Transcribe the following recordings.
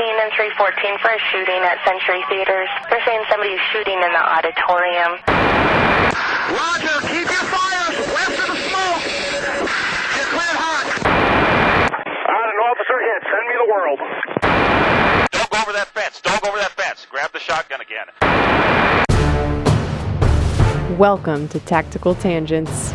and 314 for a shooting at Century Theaters. They're saying somebody's shooting in the auditorium. Roger, keep your fires west of the smoke. You're cleared hot. An officer hit. Send me the world. Don't go over that fence. Don't go over that fence. Grab the shotgun again. Welcome to Tactical Tangents.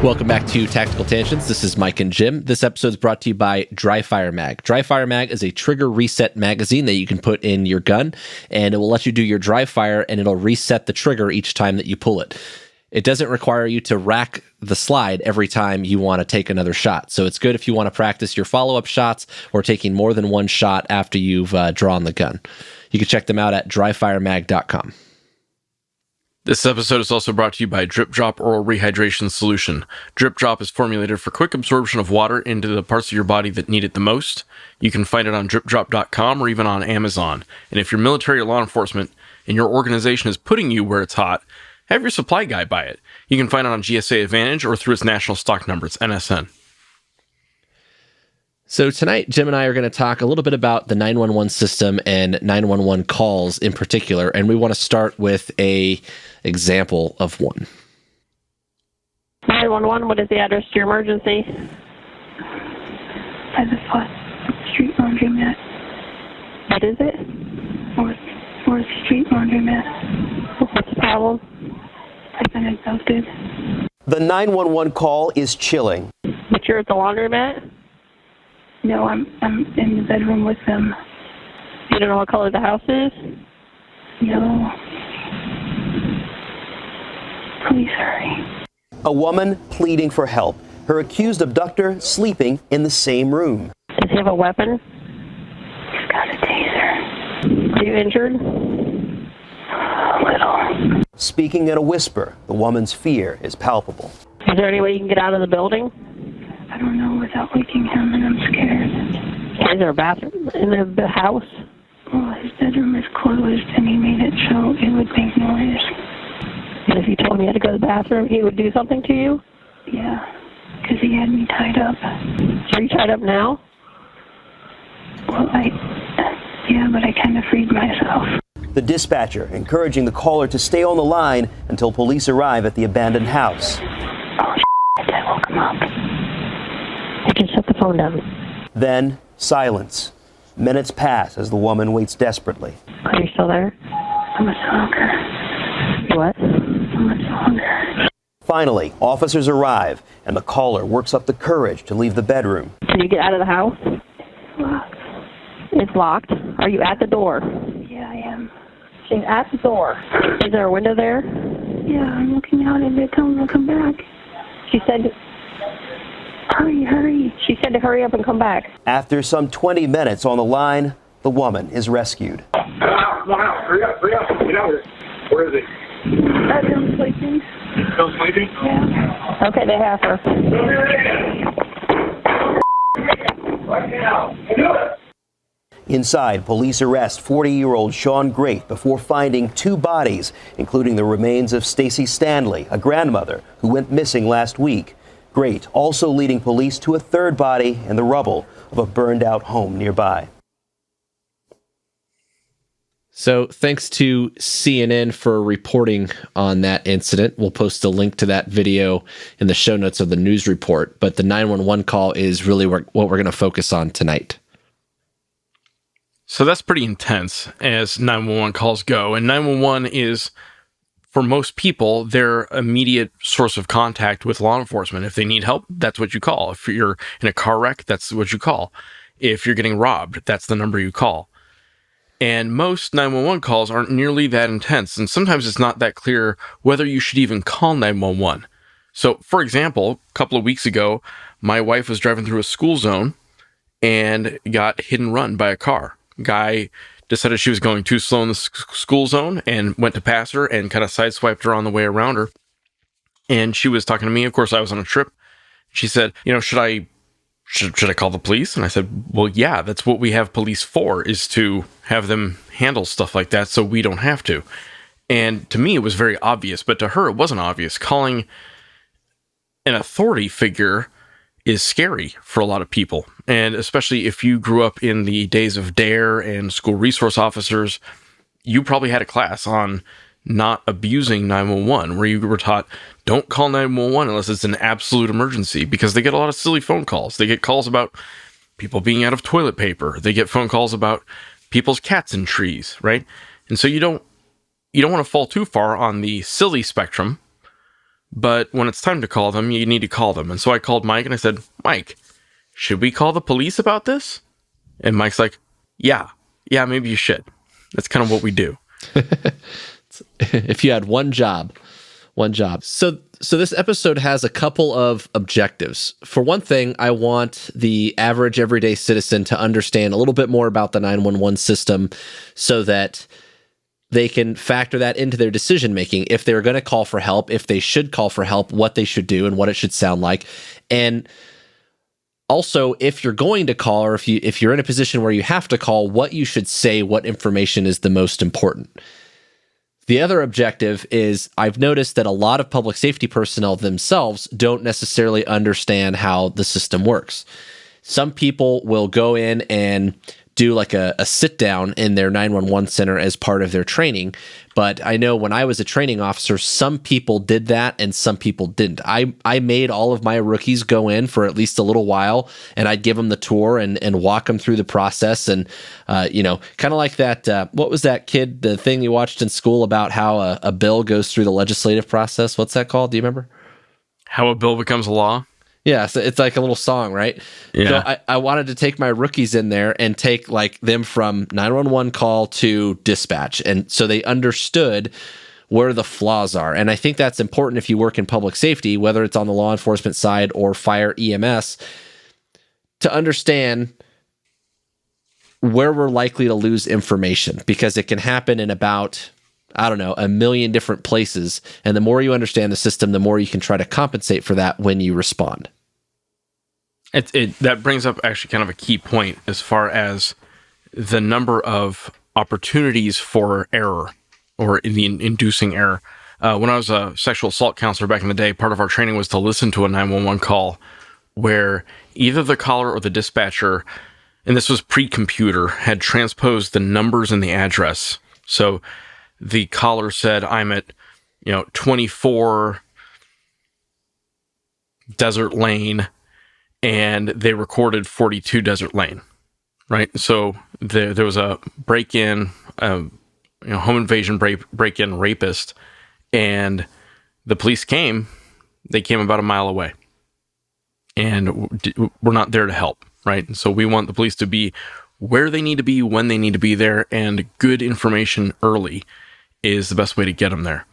Welcome back to Tactical Tangents. This is Mike and Jim. This episode is brought to you by Dry Fire Mag. Dry Fire Mag is a trigger reset magazine that you can put in your gun, and it will let you do your dry fire, and it'll reset the trigger each time that you pull it. It doesn't require you to rack the slide every time you want to take another shot. So it's good if you want to practice your follow-up shots or taking more than one shot after you've drawn the gun. You can check them out at dryfiremag.com. This episode is also brought to you by Drip Drop Oral Rehydration Solution. Drip Drop is formulated for quick absorption of water into the parts of your body that need it the most. You can find it on dripdrop.com or even on Amazon. And if you're military or law enforcement and your organization is putting you where it's hot, have your supply guy buy it. You can find it on GSA Advantage or through its national stock number. It's NSN. So tonight, Jim and I are going to talk a little bit about the 911 system and 911 calls in particular, and we want to start with a example of one. 911, what is the address to your emergency? By the Fourth Street Laundromat. What is it? Fourth Street Laundromat. What's the problem? I've been abducted. The 911 call is chilling. But you're at the laundromat? No, I'm in the bedroom with them. You don't know what color the house is? No. Please hurry. A woman pleading for help. Her accused abductor sleeping in the same room. Does he have a weapon? He's got a taser. Are you injured? A little. Speaking in a whisper, the woman's fear is palpable. Is there any way you can get out of the building? I don't know without waking him, and I'm scared. Is there a bathroom in the house? Well, his bedroom is closed, and he made it so it would make noise. And if you told him you had to go to the bathroom, he would do something to you? Yeah, because he had me tied up. So are you tied up now? Well, yeah, but I kind of freed myself. The dispatcher encouraging the caller to stay on the line until police arrive at the abandoned house. Oh, I woke him up. I can set the phone down. Then, silence. Minutes pass as the woman waits desperately. Are you still there? I'm a stalker. You what? I'm a stalker. Finally, officers arrive, and the caller works up the courage to leave the bedroom. Can you get out of the house? It's locked. It's locked. Are you at the door? Yeah, I am. She's at the door. Is there a window there? Yeah, I'm looking out and they tell me to come back. She said... Hurry. She said to hurry up and come back. After some 20 minutes on the line, the woman is rescued. Come out. Hurry up. Get out of here. Where is he? Bedroom sleeping. Still sleeping? Yeah. Okay, they have her. Right now. Do it. Inside, police arrest 40-year-old Sean Great before finding two bodies, including the remains of Stacy Stanley, a grandmother who went missing last week. Great also leading police to a third body in the rubble of a burned-out home nearby. So thanks to CNN for reporting on that incident. We'll post a link to that video in the show notes of the news report. But the 911 call is really what we're going to focus on tonight. So that's pretty intense as 911 calls go. And 911 is, for most people, their immediate source of contact with law enforcement. If they need help, that's what you call. If you're in a car wreck, that's what you call. If you're getting robbed, that's the number you call. And most 911 calls aren't nearly that intense. And sometimes it's not that clear whether you should even call 911. So, for example, a couple of weeks ago, my wife was driving through a school zone and got hit and run by a car. Guy decided she was going too slow in the school zone and went to pass her and kind of sideswiped her on the way around her. And she was talking to me. Of course, I was on a trip. She said, should I call the police? And I said, well, yeah, that's what we have police for, is to have them handle stuff like that so we don't have to. And to me, it was very obvious, but to her, it wasn't obvious. Calling an authority figure is scary for a lot of people. And especially if you grew up in the days of DARE and school resource officers, you probably had a class on not abusing 911, where you were taught, don't call 911 unless it's an absolute emergency, because they get a lot of silly phone calls. They get calls about people being out of toilet paper. They get phone calls about people's cats in trees, right? And so you don't want to fall too far on the silly spectrum, but when it's time to call them, you need to call them. And so I called Mike and I said, Mike, should we call the police about this? And Mike's like, yeah, maybe you should. That's kind of what we do. If you had one job. So this episode has a couple of objectives. For one thing, I want the average everyday citizen to understand a little bit more about the 911 system so that they can factor that into their decision making. If they're going to call for help, if they should call for help, what they should do and what it should sound like. And also, if you're going to call, or if you're in a position where you have to call, what you should say, what information is the most important. The other objective is I've noticed that a lot of public safety personnel themselves don't necessarily understand how the system works. Some people will go in and do like a sit down in their 911 center as part of their training. But I know when I was a training officer, some people did that and some people didn't. I made all of my rookies go in for at least a little while, and I'd give them the tour and walk them through the process. And, kind of like that, what was that kid, the thing you watched in school about how a bill goes through the legislative process? What's that called? Do you remember? How a bill becomes a law? Yeah, so it's like a little song, right? Yeah. So I wanted to take my rookies in there and take like them from 911 call to dispatch. And so they understood where the flaws are. And I think that's important if you work in public safety, whether it's on the law enforcement side or fire EMS, to understand where we're likely to lose information, because it can happen in about, I don't know, a million different places. And the more you understand the system, the more you can try to compensate for that when you respond. That brings up actually kind of a key point as far as the number of opportunities for error or in the inducing error. When I was a sexual assault counselor back in the day, part of our training was to listen to a 911 call where either the caller or the dispatcher, and this was pre-computer, had transposed the numbers and the address. So the caller said, I'm at, 24 Desert Lane, and they recorded 42 Desert Lane, right? So there was a break-in, home invasion break-in rapist, and the police came. They came about a mile away, and we're not there to help, right? And so we want the police to be where they need to be, when they need to be there, and good information early is the best way to get them there.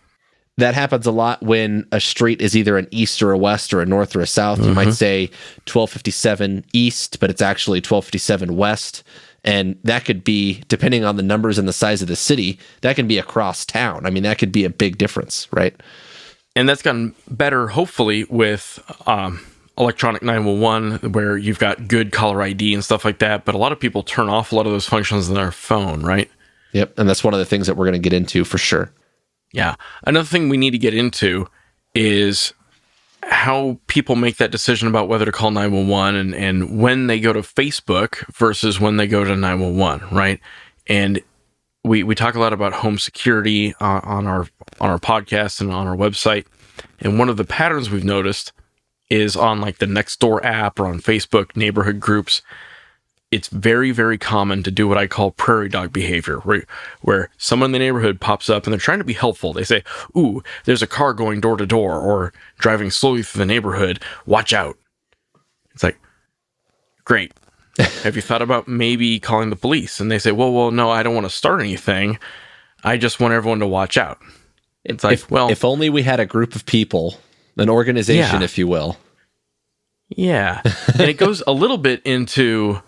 That happens a lot when a street is either an east or a west or a north or a south. You might say 1257 east, but it's actually 1257 west. And that could be, depending on the numbers and the size of the city, that can be across town. I mean, that could be a big difference, right? And that's gotten better, hopefully, with electronic 911, where you've got good caller ID and stuff like that. But a lot of people turn off a lot of those functions on their phone, right? Yep. And that's one of the things that we're going to get into for sure. Yeah. Another thing we need to get into is how people make that decision about whether to call 911 and when they go to Facebook versus when they go to 911, right? And we talk a lot about home security on our podcast and on our website. And one of the patterns we've noticed is on like the Nextdoor app or on Facebook neighborhood groups. It's very, very common to do what I call prairie dog behavior, where someone in the neighborhood pops up and they're trying to be helpful. They say, ooh, there's a car going door to door or driving slowly through the neighborhood. Watch out. It's like, great. Have you thought about maybe calling the police? And they say, well, no, I don't want to start anything. I just want everyone to watch out. It's like, if only we had a group of people, an organization, if you will. Yeah. And it goes a little bit into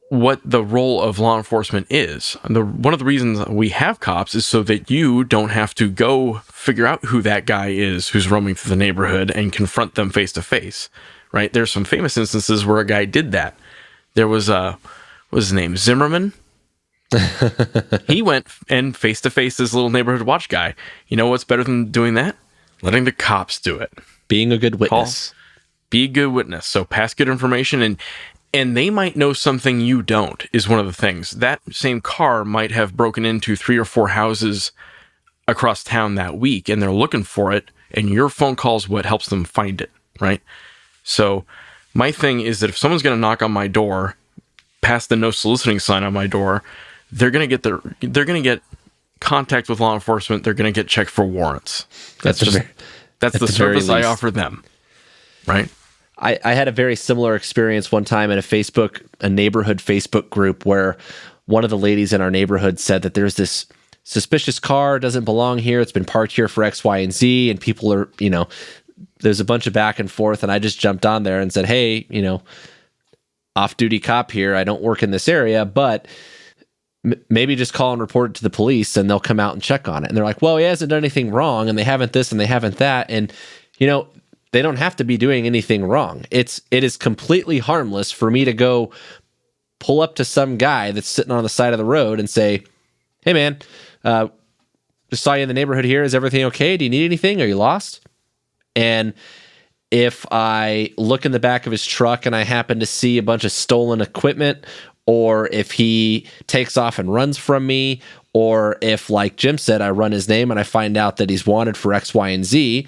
what the role of law enforcement is. One of the reasons we have cops is so that you don't have to go figure out who that guy is who's roaming through the neighborhood and confront them face to face, right? There's some famous instances where a guy did that. There was what was his name? Zimmerman. He went and face to face this little neighborhood watch guy. You know what's better than doing that? Letting the cops do it. Being a good witness. Be a good witness. So pass good information, and they might know something you don't, is one of the things. That same car might have broken into 3 or 4 houses across town that week, and they're looking for it, and your phone call is what helps them find it, right? So my thing is that if someone's going to knock on my door, past the no soliciting sign on my door, they're going to get contact with law enforcement. They're going to get checked for warrants. That's the service I offer them, right? I had a very similar experience one time in a neighborhood Facebook group where one of the ladies in our neighborhood said that there's this suspicious car, doesn't belong here. It's been parked here for X, Y, and Z. And people are, there's a bunch of back and forth. And I just jumped on there and said, hey, off-duty cop here. I don't work in this area, but maybe just call and report it to the police and they'll come out and check on it. And they're like, well, he hasn't done anything wrong and they haven't this and they haven't that. And, they don't have to be doing anything wrong. It is completely harmless for me to go pull up to some guy that's sitting on the side of the road and say, hey man, just saw you in the neighborhood here. Is everything okay? Do you need anything? Are you lost? And if I look in the back of his truck and I happen to see a bunch of stolen equipment, or if he takes off and runs from me, or if, like Jim said, I run his name and I find out that he's wanted for X, Y, and Z,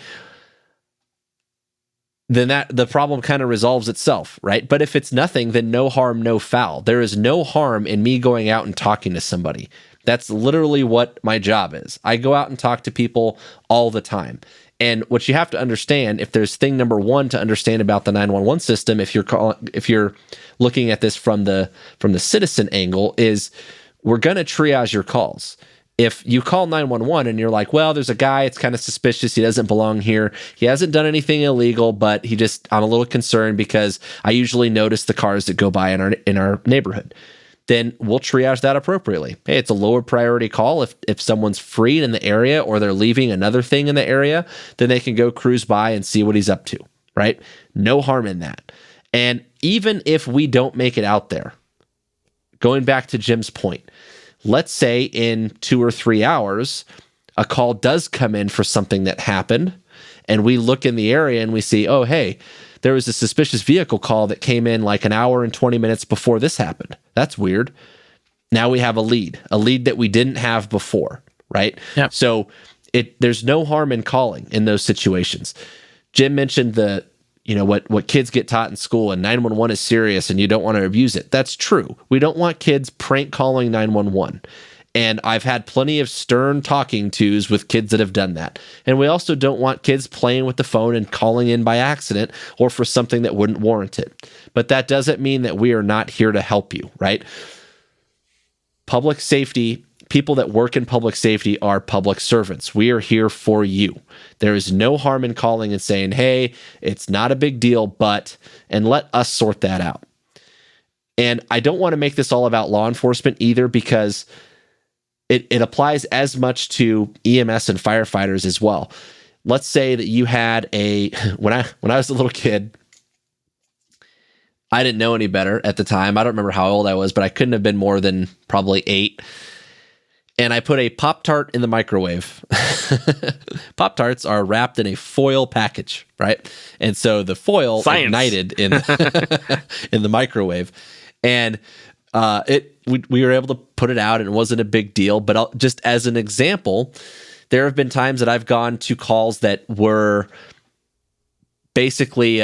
then the problem kind of resolves itself, right? But if it's nothing, then no harm, no foul. There is no harm in me going out and talking to somebody. That's literally what my job is. I go out and talk to people all the time. And what you have to understand, if there's thing number one to understand about the 911 system, if you're looking at this from the citizen angle, is we're going to triage your calls. If you call 911 and you're like, well, there's a guy, it's kind of suspicious, he doesn't belong here, he hasn't done anything illegal, but I'm a little concerned because I usually notice the cars that go by in our neighborhood, then we'll triage that appropriately. Hey, it's a lower priority call. If someone's free in the area or they're leaving another thing in the area, then they can go cruise by and see what he's up to, right? No harm in that. And even if we don't make it out there, going back to Jim's point, let's say in 2 or 3 hours, a call does come in for something that happened, and we look in the area and we see, oh, hey, there was a suspicious vehicle call that came in like an hour and 20 minutes before this happened. That's weird. Now we have a lead that we didn't have before, right? Yep. So there's no harm in calling in those situations. Jim mentioned what kids get taught in school, and 911 is serious and you don't want to abuse it. That's true. We don't want kids prank calling 911. And I've had plenty of stern talking tos with kids that have done that. And we also don't want kids playing with the phone and calling in by accident or for something that wouldn't warrant it. But that doesn't mean that we are not here to help you, right? Public safety, people that work in public safety are public servants. We are here for you. There is no harm in calling and saying, hey, it's not a big deal, and let us sort that out. And I don't want to make this all about law enforcement either, because it applies as much to EMS and firefighters as well. Let's say that you had when I was a little kid, I didn't know any better at the time. I don't remember how old I was, but I couldn't have been more than probably 8. And I put a Pop-Tart in the microwave. Pop-Tarts are wrapped in a foil package, right? And so the foil ignited in the microwave. And we were able to put it out, and it wasn't a big deal. But just as an example, there have been times that I've gone to calls that were basically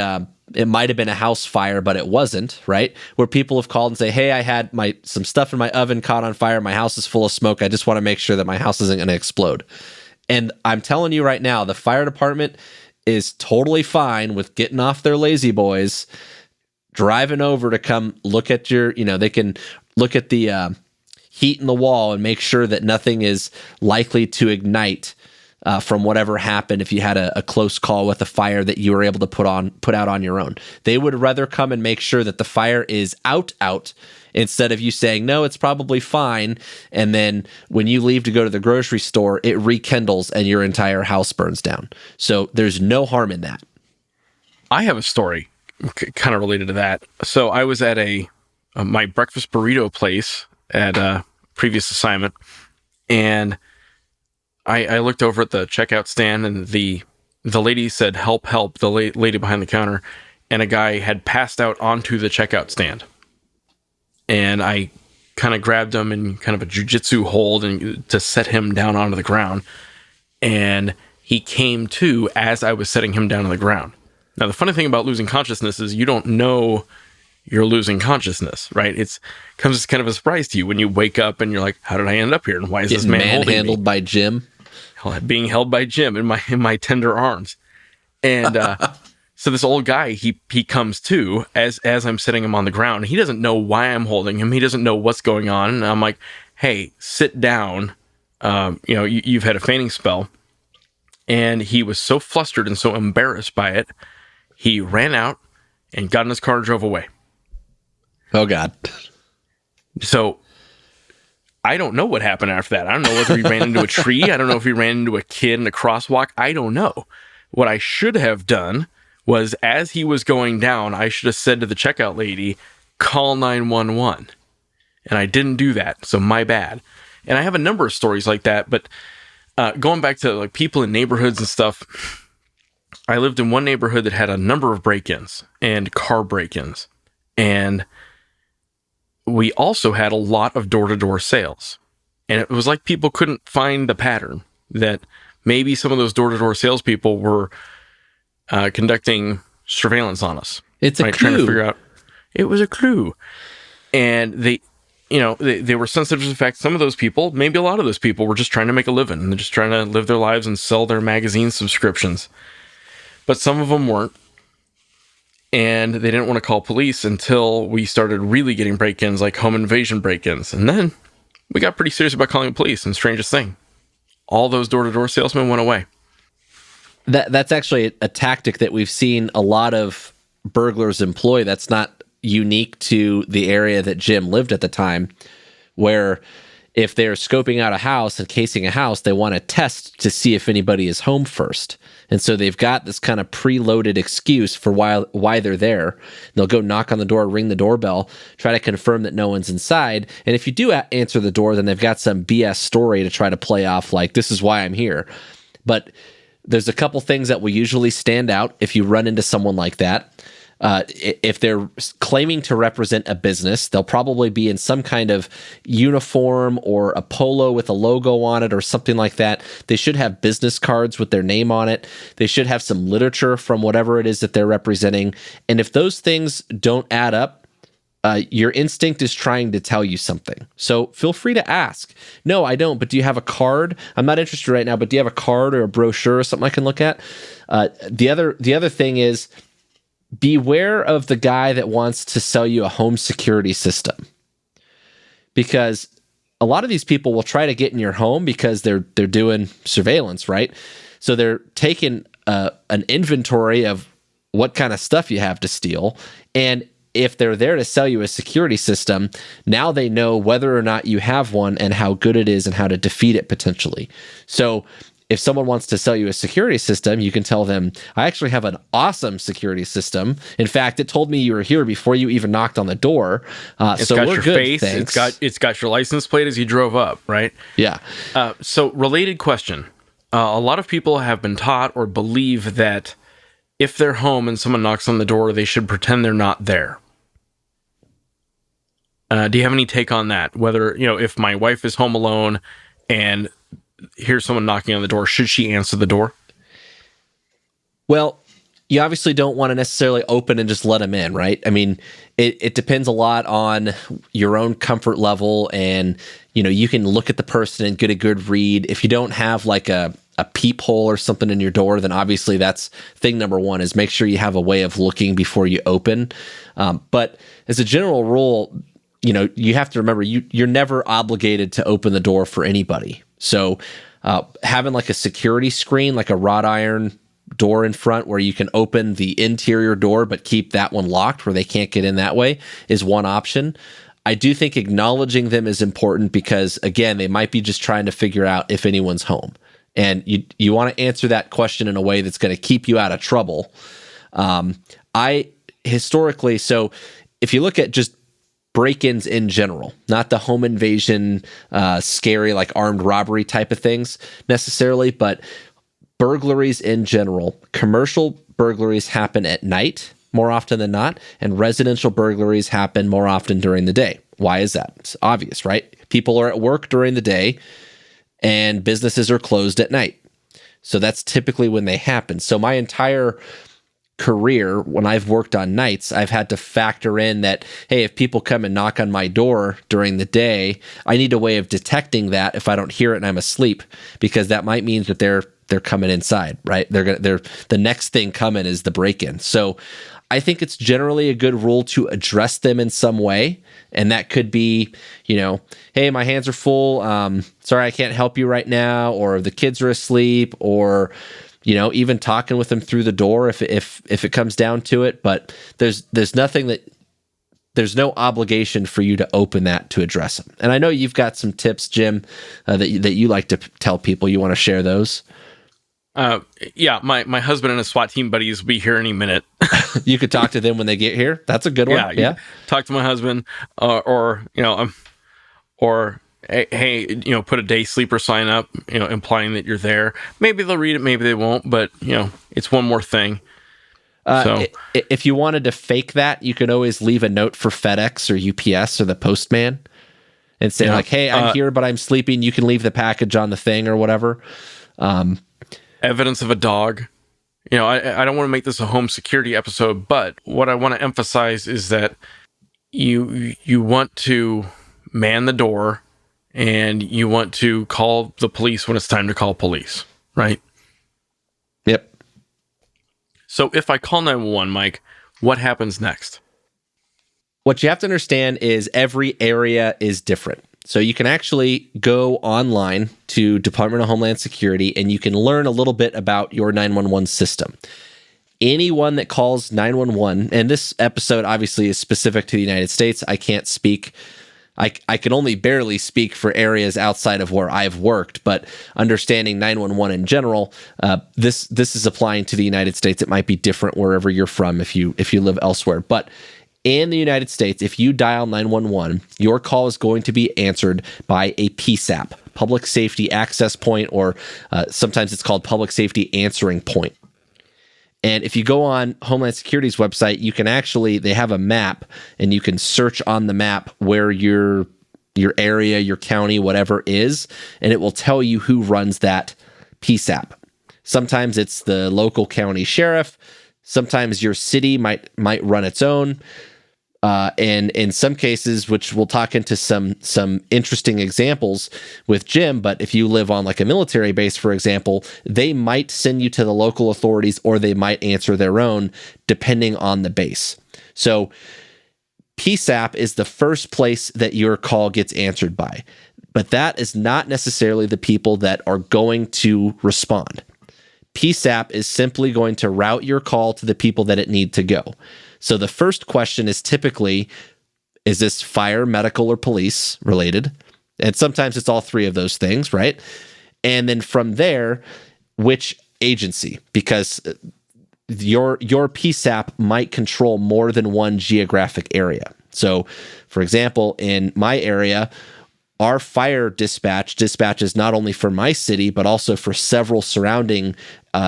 it might have been a house fire, but it wasn't, right? Where people have called and say, hey, I had some stuff in my oven caught on fire. My house is full of smoke. I just want to make sure that my house isn't going to explode. And I'm telling you right now, the fire department is totally fine with getting off their lazy boys, driving over to come look at they can look at the heat in the wall and make sure that nothing is likely to ignite from whatever happened if you had a close call with a fire that you were able to put out on your own. They would rather come and make sure that the fire is out instead of you saying, no, it's probably fine. And then when you leave to go to the grocery store, it rekindles and your entire house burns down. So there's no harm in that. I have a story kind of related to that. So I was at my breakfast burrito place at a previous assignment, and I looked over at the checkout stand, and the lady said, help, the lady behind the counter. and a guy had passed out onto the checkout stand. And I kind of grabbed him in kind of a jiu-jitsu hold and to set him down onto the ground. And he came to as I was setting him down on the ground. Now, the funny thing about losing consciousness is you don't know you're losing consciousness, right? It comes as kind of a surprise to you when you wake up and you're like, how did I end up here? And why is this man holding me? Manhandled by Jim? Being held by Jim in my tender arms. And so this old guy, he comes to as I'm sitting him on the ground. He doesn't know why I'm holding him. He doesn't know what's going on. And I'm like, hey, sit down. You've had a fainting spell. And he was so flustered and so embarrassed by it, he ran out and got in his car and drove away. Oh, God. So I don't know what happened after that. I don't know whether he ran into a tree. I don't know if he ran into a kid in a crosswalk. I don't know. What I should have done was, as he was going down, I should have said to the checkout lady, call 911. And I didn't do that, so my bad. And I have a number of stories like that, but going back to like people in neighborhoods and stuff, I lived in one neighborhood that had a number of break-ins and car break-ins. And we also had a lot of door-to-door sales. And it was like people couldn't find the pattern, that maybe some of those door-to-door salespeople were conducting surveillance on us. It's a clue. Trying to figure out. It was a clue. And they were sensitive to the fact some of those people, maybe a lot of those people, were just trying to make a living. And they're just trying to live their lives and sell their magazine subscriptions. But some of them weren't. And they didn't want to call police until we started really getting break-ins, like home invasion break-ins. And then we got pretty serious about calling the police. And strangest thing, all those door-to-door salesmen went away. That's actually a tactic that we've seen a lot of burglars employ. That's not unique to the area that Jim lived at the time, where if they're scoping out a house and casing a house, they want to test to see if anybody is home first. And so they've got this kind of preloaded excuse for why they're there. They'll go knock on the door, ring the doorbell, try to confirm that no one's inside. And if you do answer the door, then they've got some BS story to try to play off like, this is why I'm here. But there's a couple things that will usually stand out if you run into someone like that. If they're claiming to represent a business, they'll probably be in some kind of uniform or a polo with a logo on it or something like that. They should have business cards with their name on it. They should have some literature from whatever it is that they're representing. And if those things don't add up, your instinct is trying to tell you something. So feel free to ask. No, I don't, but do you have a card? I'm not interested right now, but do you have a card or a brochure or something I can look at? The other thing is, beware of the guy that wants to sell you a home security system, because a lot of these people will try to get in your home because they're doing surveillance, right? So they're taking an inventory of what kind of stuff you have to steal, and if they're there to sell you a security system, now they know whether or not you have one and how good it is and how to defeat it potentially. So if someone wants to sell you a security system, you can tell them, I actually have an awesome security system. In fact, it told me you were here before you even knocked on the door. So got your face. Thanks. It's got your license plate as you drove up, right? Yeah. So related question. A lot of people have been taught or believe that if they're home and someone knocks on the door, they should pretend they're not there. Do you have any take on that? Whether, if my wife is home alone and here's someone knocking on the door, should she answer the door? Well, you obviously don't want to necessarily open and just let them in, right? I mean, it depends a lot on your own comfort level, and you can look at the person and get a good read. If you don't have like a peephole or something in your door, then obviously that's thing number one, is make sure you have a way of looking before you open. But as a general rule, you have to remember you're never obligated to open the door for anybody. So having like a security screen, like a wrought iron door in front where you can open the interior door but keep that one locked where they can't get in that way, is one option. I do think acknowledging them is important because, again, they might be just trying to figure out if anyone's home. And you want to answer that question in a way that's going to keep you out of trouble. Historically, so if you look at just break-ins in general, not the home invasion, scary, like armed robbery type of things necessarily, but burglaries in general. Commercial burglaries happen at night more often than not, and residential burglaries happen more often during the day. Why is that? It's obvious, right? People are at work during the day and businesses are closed at night. So that's typically when they happen. So my entire career, when I've worked on nights, I've had to factor in that, hey, if people come and knock on my door during the day, I need a way of detecting that if I don't hear it and I'm asleep, because that might mean that they're coming inside, right? They're the next thing coming is the break-in. So I think it's generally a good rule to address them in some way. And that could be, hey, my hands are full. Sorry, I can't help you right now. Or the kids are asleep, or, even talking with them through the door if it comes down to it. But there's no obligation for you to open that to address them. And I know you've got some tips, Jim, that you like to tell people. You want to share those? Yeah, my husband and his SWAT team buddies will be here any minute. You could talk to them when they get here. That's a good one. Yeah. Talk to my husband, or hey, put a day sleeper sign up, implying that you're there. Maybe they'll read it, maybe they won't, but it's one more thing. So if you wanted to fake that, you could always leave a note for FedEx or UPS or the postman and say like, hey, I'm here, but I'm sleeping. You can leave the package on the thing or whatever. Evidence of a dog. I don't want to make this a home security episode, but what I want to emphasize is that you want to man the door and you want to call the police when it's time to call police, right? Yep. So if I call 911, Mike, what happens next? What you have to understand is every area is different. So you can actually go online to Department of Homeland Security and you can learn a little bit about your 911 system. Anyone that calls 911, and this episode obviously is specific to the United States. I can't speak, I can only barely speak for areas outside of where I've worked, but understanding 911 in general, this is applying to the United States. It might be different wherever you're from if you live elsewhere, but in the United States, if you dial 911, your call is going to be answered by a PSAP, Public Safety Access Point, or sometimes it's called Public Safety Answering Point. And if you go on Homeland Security's website, you can they have a map, and you can search on the map where your area, your county, whatever is, and it will tell you who runs that PSAP. Sometimes it's the local county sheriff. Sometimes your city might run its own. And in some cases, which we'll talk into some interesting examples with Jim, but if you live on like a military base, for example, they might send you to the local authorities or they might answer their own depending on the base. So PSAP is the first place that your call gets answered by, but that is not necessarily the people that are going to respond. PSAP is simply going to route your call to the people that it need to go. So the first question is typically, is this fire, medical, or police related? And sometimes it's all three of those things, right? And then from there, which agency? Because your PSAP might control more than one geographic area. So, for example, in my area, our fire dispatches not only for my city, but also for several surrounding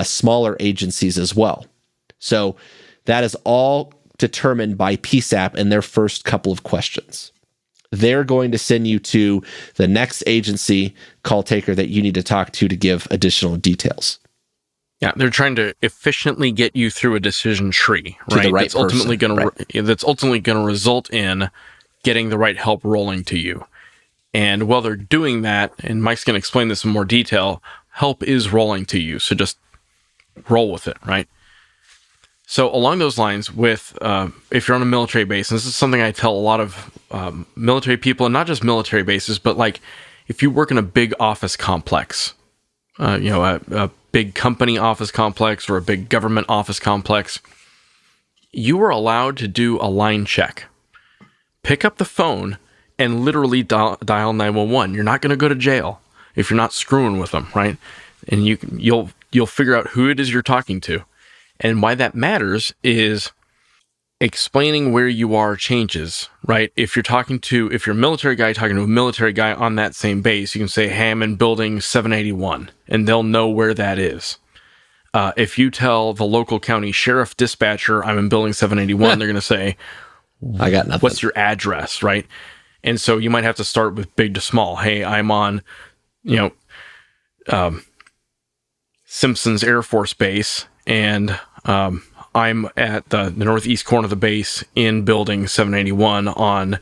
smaller agencies as well. So that is all determined by PSAP in their first couple of questions. They're going to send you to the next agency call taker that you need to talk to give additional details. Yeah, they're trying to efficiently get you through a decision tree, right? That's ultimately going to result in getting the right help rolling to you. And while they're doing that, and Mike's going to explain this in more detail, help is rolling to you. So just roll with it, right? So along those lines, with if you're on a military base, and this is something I tell a lot of military people, and not just military bases, but like if you work in a big office complex, a big company office complex or a big government office complex, you are allowed to do a line check. Pick up the phone and literally dial 911. You're not going to go to jail if you're not screwing with them, right? And you'll figure out who it is you're talking to. And why that matters is explaining where you are changes, right? If you're a military guy talking to a military guy on that same base, you can say, hey, I'm in building 781, and they'll know where that is. If you tell the local county sheriff dispatcher, I'm in building 781, they're going to say, I got nothing. What's your address, right? And so you might have to start with big to small. Hey, I'm on, Simpsons Air Force Base, and I'm at the northeast corner of the base in building 781 on,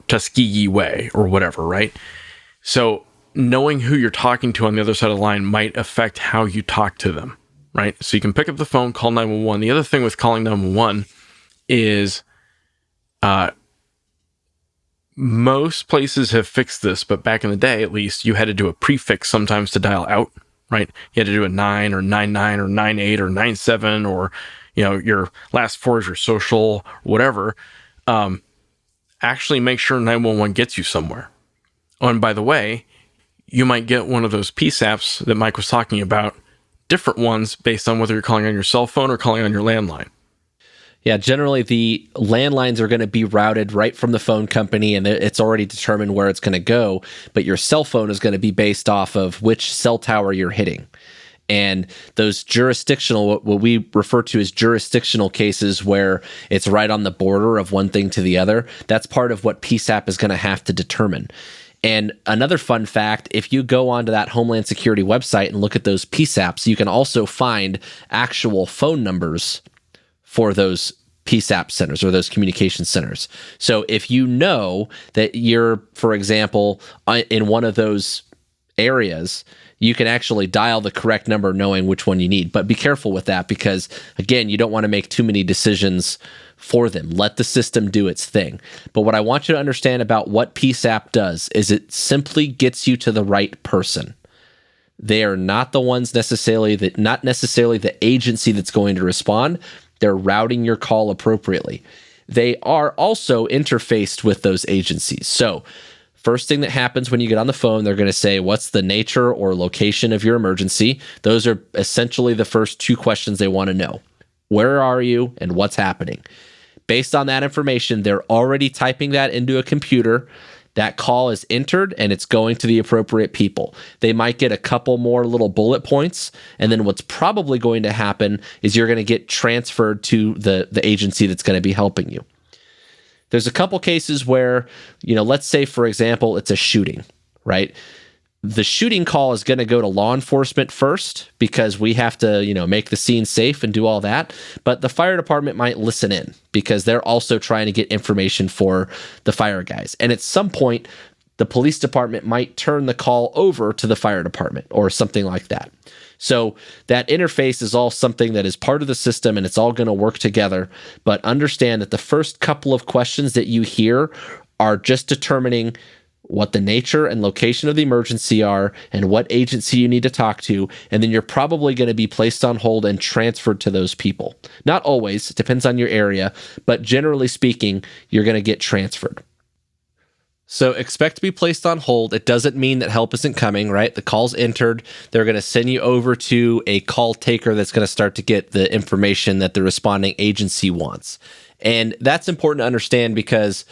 Tuskegee Way or whatever, right? So knowing who you're talking to on the other side of the line might affect how you talk to them, right? So you can pick up the phone, call 911. The other thing with calling 911 is most places have fixed this, but back in the day, at least, you had to do a prefix sometimes to dial out, right? You had to do a 9 or 99 or 98 or 97 or, your last four is your social, whatever. Actually make sure 911 gets you somewhere. Oh, and by the way, you might get one of those PSAPs that Mike was talking about, different ones based on whether you're calling on your cell phone or calling on your landline. Yeah, generally the landlines are going to be routed right from the phone company, and it's already determined where it's going to go, but your cell phone is going to be based off of which cell tower you're hitting. And those jurisdictional, what we refer to as jurisdictional cases where it's right on the border of one thing to the other, that's part of what PSAP is going to have to determine. And another fun fact, if you go onto that Homeland Security website and look at those PSAPs, you can also find actual phone numbers for those PSAP centers or those communication centers. So if you know that you're, for example, in one of those areas, you can actually dial the correct number knowing which one you need. But be careful with that because, again, you don't want to make too many decisions for them. Let the system do its thing. But what I want you to understand about what PSAP does is it simply gets you to the right person. They are not the ones not necessarily the agency that's going to respond. They're routing your call appropriately. They are also interfaced with those agencies. So first thing that happens when you get on the phone, they're going to say, what's the nature or location of your emergency? Those are essentially the first two questions they want to know. Where are you and what's happening? Based on that information, they're already typing that into a computer. That call is entered and it's going to the appropriate people. They might get a couple more little bullet points, and then what's probably going to happen is you're going to get transferred to the agency that's going to be helping you. There's a couple cases where, let's say, for example, it's a shooting, right? The shooting call is going to go to law enforcement first because we have to, make the scene safe and do all that. But the fire department might listen in because they're also trying to get information for the fire guys. And at some point, the police department might turn the call over to the fire department or something like that. So that interface is all something that is part of the system and it's all going to work together. But understand that the first couple of questions that you hear are just determining what the nature and location of the emergency are and what agency you need to talk to. And then you're probably going to be placed on hold and transferred to those people. Not always, it depends on your area, but generally speaking, you're going to get transferred. So expect to be placed on hold. It doesn't mean that help isn't coming, right? The call's entered. They're going to send you over to a call taker that's going to start to get the information that the responding agency wants. And that's important to understand because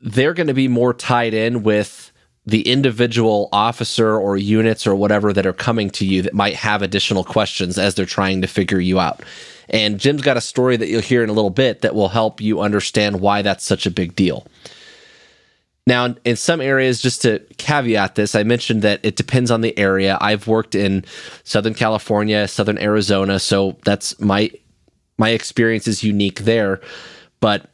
they're going to be more tied in with the individual officer or units or whatever that are coming to you that might have additional questions as they're trying to figure you out. And Jim's got a story that you'll hear in a little bit that will help you understand why that's such a big deal. Now, in some areas, just to caveat this, I mentioned that it depends on the area. I've worked in Southern California, Southern Arizona, so that's my experience is unique there. But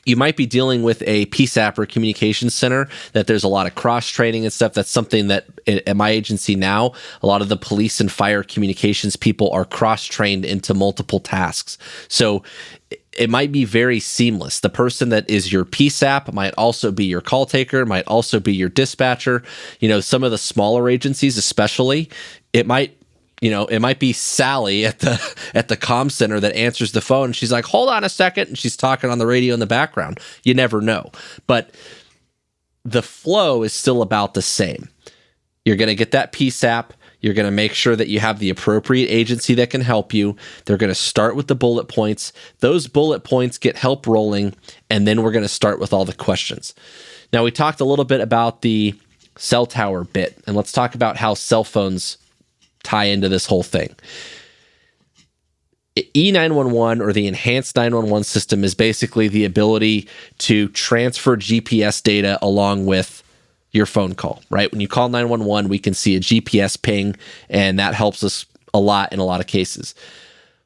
you might be dealing with a PSAP or communications center that there's a lot of cross-training and stuff. That's something that at my agency now, a lot of the police and fire communications people are cross-trained into multiple tasks. So it might be very seamless. The person that is your PSAP might also be your call taker, might also be your dispatcher. Some of the smaller agencies especially, it might be Sally at the comm center that answers the phone. And she's like, hold on a second. And she's talking on the radio in the background. You never know. But the flow is still about the same. You're going to get that PSAP. You're going to make sure that you have the appropriate agency that can help you. They're going to start with the bullet points. Those bullet points get help rolling. And then we're going to start with all the questions. Now, we talked a little bit about the cell tower bit. And let's talk about how cell phones tie into this whole thing. E911 or the enhanced 911 system is basically the ability to transfer GPS data along with your phone call, right? When you call 911, we can see a GPS ping, and that helps us a lot in a lot of cases.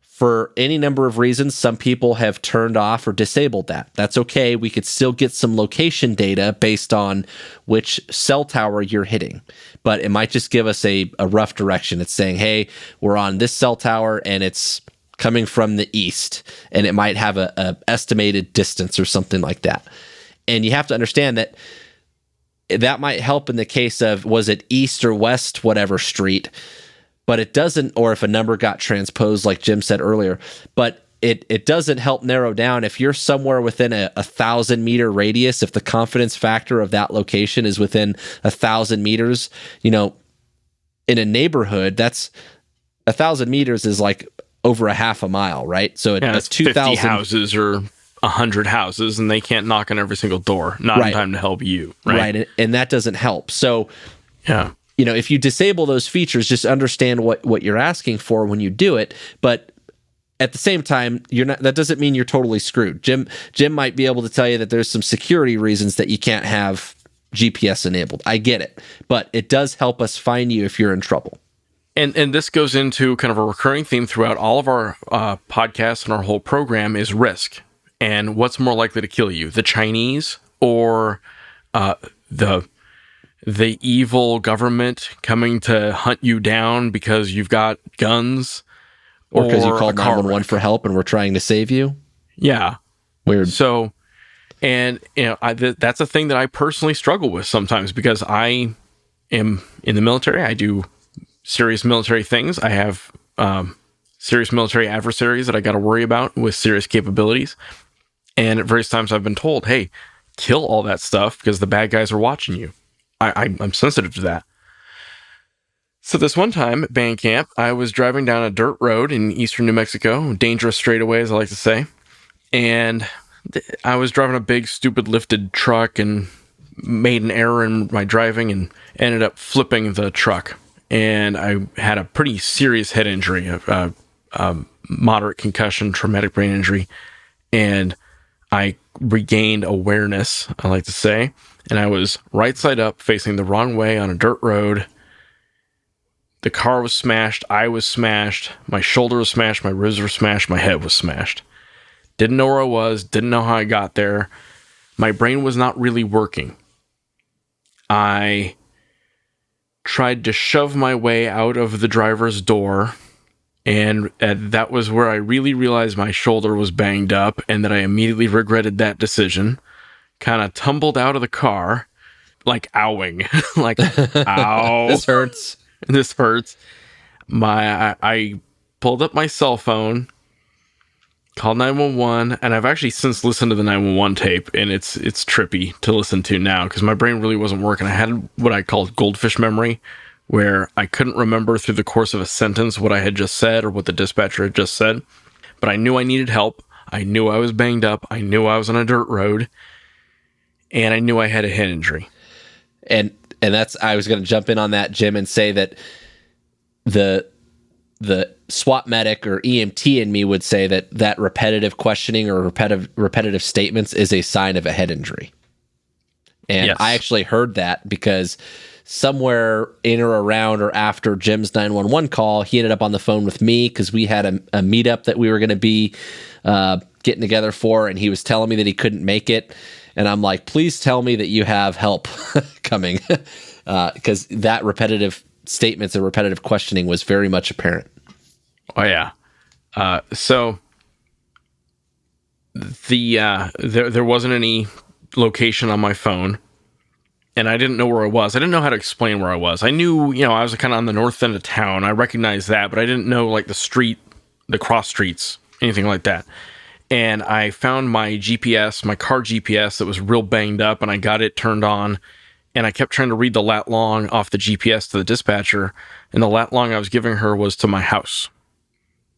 For any number of reasons, some people have turned off or disabled that. That's okay. We could still get some location data based on which cell tower you're hitting, but it might just give us a rough direction. It's saying, hey, we're on this cell tower and it's coming from the east, and it might have a estimated distance or something like that. And you have to understand that that might help in the case of, was it east or west, whatever street, but it doesn't, or if a number got transposed, like Jim said earlier, but it doesn't help narrow down if you're somewhere within a 1,000-meter radius. If the confidence factor of that location is within 1,000 meters, in a neighborhood, that's 1,000 meters is like over a half a mile, right? So it's 2,000 houses or 100 houses, and they can't knock on every single door, not in time to help you, right? Right, and that doesn't help. So, yeah, if you disable those features, just understand what you're asking for when you do it. But at the same time, that doesn't mean you're totally screwed. Jim might be able to tell you that there's some security reasons that you can't have GPS enabled. I get it, but it does help us find you if you're in trouble. And this goes into kind of a recurring theme throughout all of our podcasts, and our whole program is risk. And what's more likely to kill you, the Chinese or the evil government coming to hunt you down because you've got guns, or because you called 911 for help and we're trying to save you? Yeah. Weird. So, and that's a thing that I personally struggle with sometimes, because I am in the military. I do serious military things. I have serious military adversaries that I got to worry about with serious capabilities. And at various times I've been told, hey, kill all that stuff because the bad guys are watching you. I'm sensitive to that. So this one time at band camp, I was driving down a dirt road in eastern New Mexico, dangerous straightaway, as I like to say. And I was driving a big, stupid lifted truck and made an error in my driving and ended up flipping the truck. And I had a pretty serious head injury, a moderate concussion, traumatic brain injury. And I regained awareness, I like to say. And I was right side up, facing the wrong way on a dirt road. The car was smashed. I was smashed. My shoulder was smashed. My ribs were smashed. My head was smashed. Didn't know where I was. Didn't know how I got there. My brain was not really working. I tried to shove my way out of the driver's door, and that was where I really realized my shoulder was banged up, and that I immediately regretted that decision. Kind of tumbled out of the car, like owing, like, ow. This hurts. This hurts. I pulled up my cell phone, called 911, and I've actually since listened to the 911 tape, and it's trippy to listen to now because my brain really wasn't working. I had what I called goldfish memory, where I couldn't remember through the course of a sentence what I had just said or what the dispatcher had just said, but I knew I needed help. I knew I was banged up. I knew I was on a dirt road, and I knew I had a head injury. And that's, I was going to jump in on that, Jim, and say that the SWAT medic or EMT in me would say that repetitive questioning or repetitive statements is a sign of a head injury. And yes. I actually heard that because somewhere in or around or after Jim's 911 call, he ended up on the phone with me because we had a meetup that we were going to be getting together for, and he was telling me that he couldn't make it. And I'm like, please tell me that you have help coming, because that repetitive statements and repetitive questioning was very much apparent. Oh yeah. So there wasn't any location on my phone, and I didn't know where I was. I didn't know how to explain where I was. I knew, I was kind of on the north end of town. I recognized that, but I didn't know like the street, the cross streets, anything like that. And I found my GPS, my car GPS that was real banged up, and I got it turned on, and I kept trying to read the lat long off the GPS to the dispatcher, and the lat long I was giving her was to my house,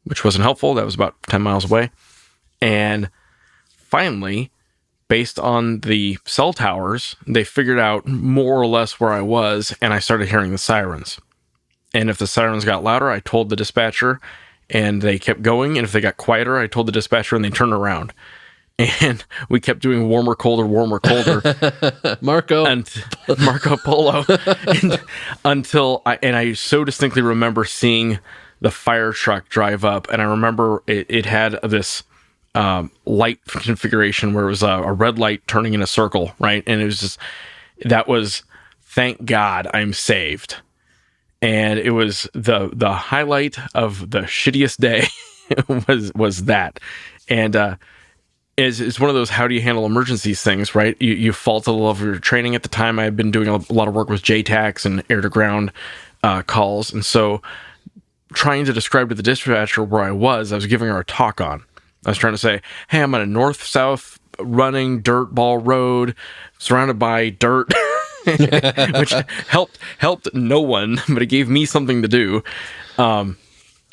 which wasn't helpful. That was about 10 miles away. And finally, based on the cell towers, they figured out more or less where I was, and I started hearing the sirens. And if the sirens got louder, I told the dispatcher, and they kept going. And if they got quieter, I told the dispatcher, and they turned around. And we kept doing warmer, colder, Marco Polo, until I so distinctly remember seeing the fire truck drive up, and I remember it had this light configuration where it was a red light turning in a circle, right? And it was just, that was, thank God I'm saved. And it was the highlight of the shittiest day was that. And it's one of those how do you handle emergencies things, right? You fall to the level of your training. At the time, I had been doing a lot of work with JTACs and air-to-ground calls. And so trying to describe to the dispatcher where I was giving her a talk on. I was trying to say, hey, I'm on a north-south running dirt ball road surrounded by dirt, which helped no one, but it gave me something to do. But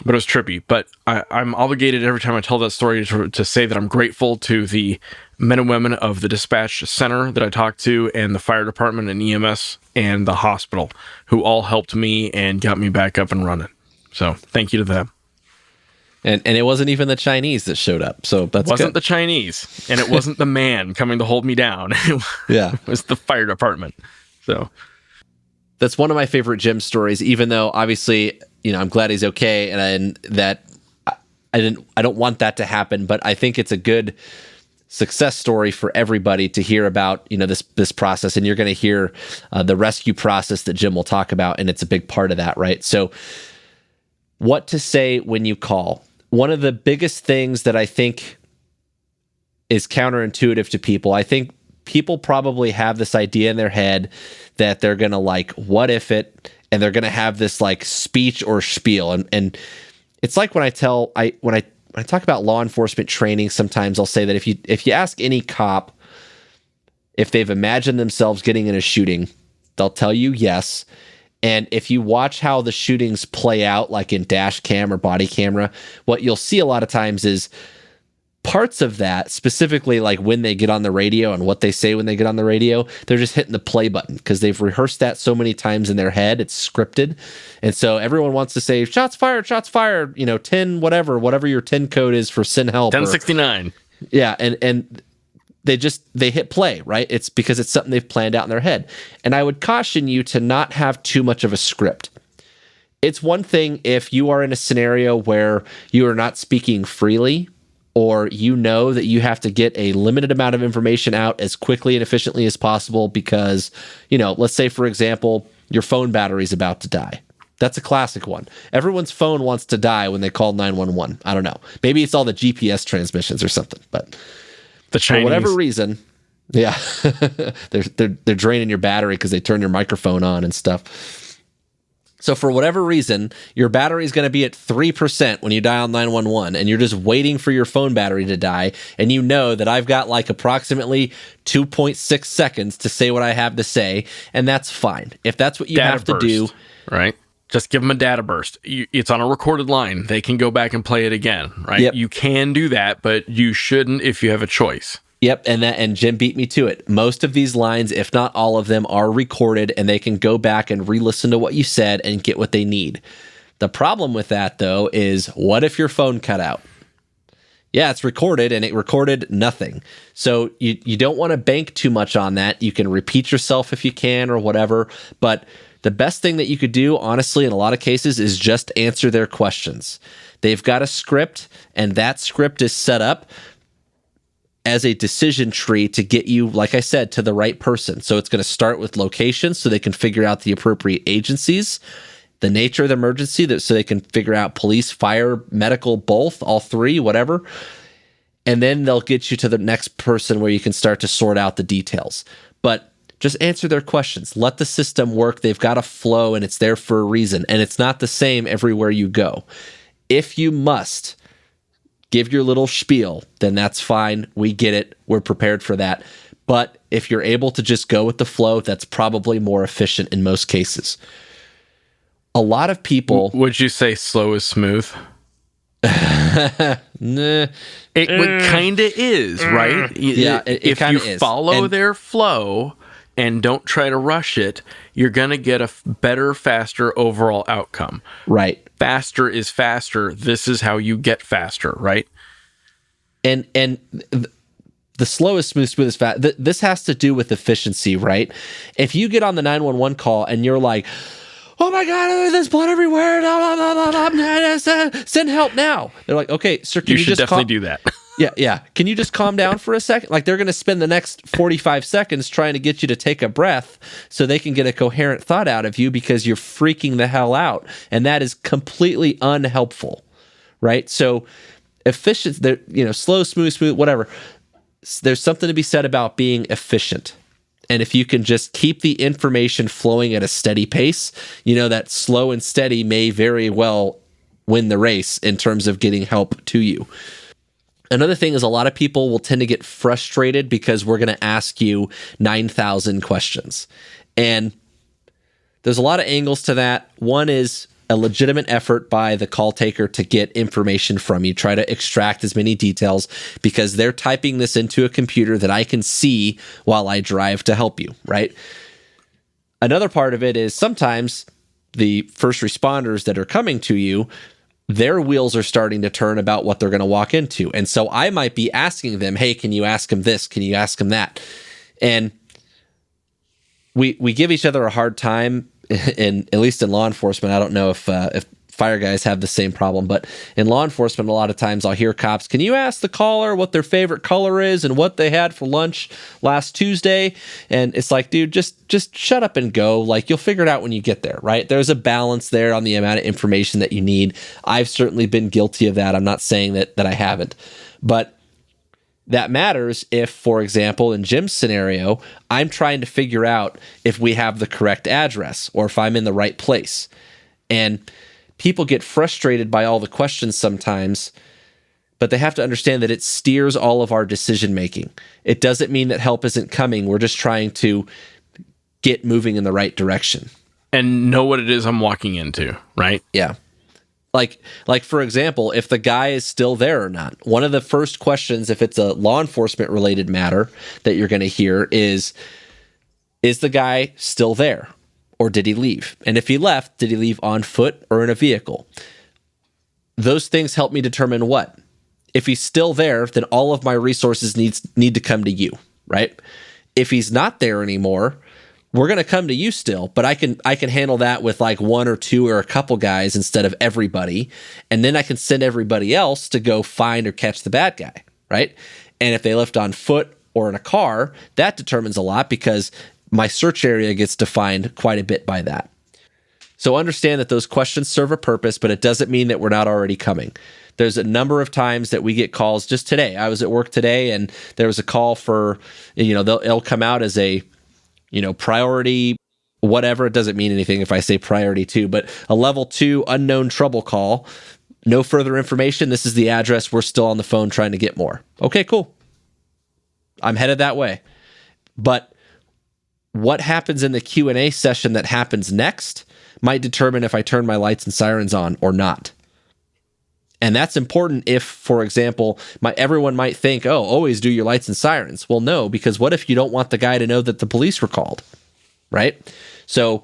it was trippy. But I'm obligated every time I tell that story to say that I'm grateful to the men and women of the dispatch center that I talked to, and the fire department and EMS and the hospital, who all helped me and got me back up and running. So thank you to them. And it wasn't even the Chinese that showed up. So that's It wasn't good. the Chinese, and it wasn't the man coming to hold me down. It was the fire department. So that's one of my favorite Jim stories, even though obviously, I'm glad he's okay, and that I don't want that to happen, but I think it's a good success story for everybody to hear about, this process. And you're going to hear the rescue process that Jim will talk about, and it's a big part of that, right? So what to say when you call. One of the biggest things that I think is counterintuitive to people, I think people probably have this idea in their head that they're going to what if it, and they're going to have this speech or spiel. And it's like when I talk about law enforcement training, sometimes I'll say that if you ask any cop if they've imagined themselves getting in a shooting, they'll tell you yes. And if you watch how the shootings play out, like in dash cam or body camera, what you'll see a lot of times is parts of that, specifically like when they get on the radio and what they say when they get on the radio, they're just hitting the play button because they've rehearsed that so many times in their head. It's scripted. And so everyone wants to say, shots fired, 10, whatever your 10 code is for send help. 1069. Yeah. And they hit play, right? It's because it's something they've planned out in their head. And I would caution you to not have too much of a script. It's one thing if you are in a scenario where you are not speaking freely, or that you have to get a limited amount of information out as quickly and efficiently as possible because, let's say, for example, your phone battery is about to die. That's a classic one. Everyone's phone wants to die when they call 911. I don't know. Maybe it's all the GPS transmissions or something, but the Chinese, for whatever reason, yeah, they're draining your battery because they turn your microphone on and stuff. So for whatever reason, your battery is going to be at 3% when you dial 911, and you're just waiting for your phone battery to die, and you know that I've got approximately 2.6 seconds to say what I have to say, and that's fine. If that's what you have to do, right? Just give them a data burst. It's on a recorded line. They can go back and play it again, right? Yep. You can do that, but you shouldn't if you have a choice. Yep, and Jim beat me to it. Most of these lines, if not all of them, are recorded, and they can go back and re-listen to what you said and get what they need. The problem with that, though, is what if your phone cut out? Yeah, it's recorded, and it recorded nothing. So you don't want to bank too much on that. You can repeat yourself if you can or whatever, but the best thing that you could do, honestly, in a lot of cases, is just answer their questions. They've got a script, and that script is set up as a decision tree to get you, like I said, to the right person. So it's going to start with location so they can figure out the appropriate agencies, the nature of the emergency so they can figure out police, fire, medical, both, all three, whatever. And then they'll get you to the next person where you can start to sort out the details. But just answer their questions. Let the system work. They've got a flow and it's there for a reason. And it's not the same everywhere you go. If you must give your little spiel, then that's fine. We get it. We're prepared for that. But if you're able to just go with the flow, that's probably more efficient in most cases. A lot of people... Would you say slow is smooth? Nah. It kind of is, right? Yeah, it if kind you of is. follow their flow, and don't try to rush it, you're going to get a better, faster overall outcome. Right. Faster is faster. This is how you get faster, right? And the slow is smooth, smooth is fast. This has to do with efficiency, right? If you get on the 911 call and you're like, oh my God, there's blood everywhere. Send help now. They're like, okay, sir, can you should just definitely do that. Yeah. Can you just calm down for a second? Like, they're going to spend the next 45 seconds trying to get you to take a breath so they can get a coherent thought out of you because you're freaking the hell out. And that is completely unhelpful, right? So efficient, slow, smooth, whatever. There's something to be said about being efficient. And if you can just keep the information flowing at a steady pace, that slow and steady may very well win the race in terms of getting help to you. Another thing is a lot of people will tend to get frustrated because we're going to ask you 9,000 questions. And there's a lot of angles to that. One is a legitimate effort by the call taker to get information from you, try to extract as many details because they're typing this into a computer that I can see while I drive to help you, right? Another part of it is sometimes the first responders that are coming to you, their wheels are starting to turn about what they're going to walk into. And so I might be asking them, hey, can you ask him this? Can you ask him that? And we give each other a hard time, at least in law enforcement. I don't know if fire guys have the same problem, but in law enforcement, a lot of times I'll hear cops, can you ask the caller what their favorite color is and what they had for lunch last Tuesday? And it's like, dude, just shut up and go. Like, you'll figure it out when you get there, right? There's a balance there on the amount of information that you need. I've certainly been guilty of that. I'm not saying that I haven't, but that matters if, for example, in Jim's scenario, I'm trying to figure out if we have the correct address or if I'm in the right place. And people get frustrated by all the questions sometimes, but they have to understand that it steers all of our decision making. It doesn't mean that help isn't coming. We're just trying to get moving in the right direction. And know what it is I'm walking into, right? Yeah. Like for example, if the guy is still there or not. One of the first questions, if it's a law enforcement related matter that you're going to hear is the guy still there? Or did he leave? And if he left, did he leave on foot or in a vehicle? Those things help me determine what. If he's still there, then all of my resources need to come to you, right? If he's not there anymore, we're going to come to you still, but I can handle that with like one or two or a couple guys instead of everybody. And then I can send everybody else to go find or catch the bad guy, right? And if they left on foot or in a car, that determines a lot because my search area gets defined quite a bit by that. So understand that those questions serve a purpose, but it doesn't mean that we're not already coming. There's a number of times that we get calls. Just today, I was at work today and there was a call for, it'll come out as a, priority, whatever. It doesn't mean anything if I say priority 2, but a level 2 unknown trouble call. No further information. This is the address. We're still on the phone trying to get more. Okay, cool. I'm headed that way. But what happens in the Q&A session that happens next might determine if I turn my lights and sirens on or not. And that's important if, for example, everyone might think, oh, always do your lights and sirens. Well, no, because what if you don't want the guy to know that the police were called, right? So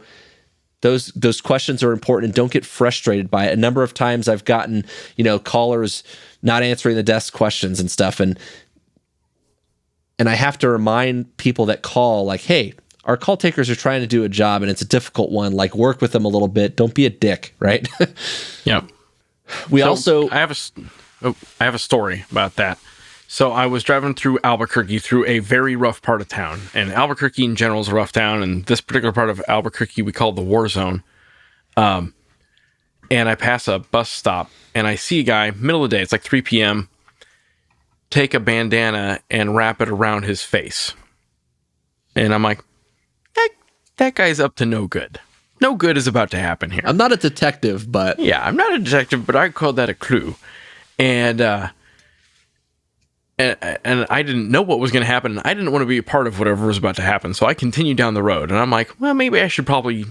those questions are important, and don't get frustrated by it. A number of times I've gotten, callers not answering the desk questions and stuff, and I have to remind people that call, like, hey, our call takers are trying to do a job, and it's a difficult one. Like, work with them a little bit. Don't be a dick, right? Yeah. I have a story about that. So I was driving through Albuquerque through a very rough part of town, and Albuquerque in general is a rough town, and this particular part of Albuquerque we call the war zone. And I pass a bus stop, and I see a guy, middle of the day, it's like 3 p.m., take a bandana and wrap it around his face. And I'm like, that guy's up to no good. No good is about to happen here. I'm not a detective, but... Yeah, I'm not a detective, but I call that a clue. And I didn't know what was going to happen. I didn't want to be a part of whatever was about to happen. So I continued down the road. And I'm like, well, maybe I should probably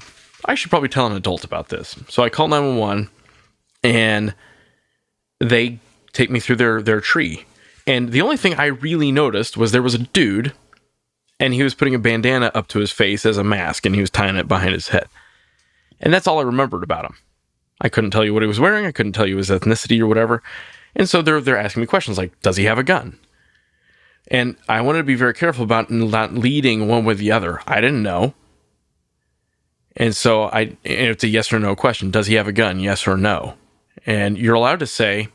tell an adult about this. So I call 911, and they take me through their tree. And the only thing I really noticed was there was a dude And he was putting a bandana up to his face as a mask, and he was tying it behind his head. And that's all I remembered about him. I couldn't tell you what he was wearing. I couldn't tell you his ethnicity or whatever. And so they're asking me questions like, does he have a gun? And I wanted to be very careful about not leading one with the other. I didn't know. And so it's a yes or no question. Does he have a gun? Yes or no? And you're allowed to say,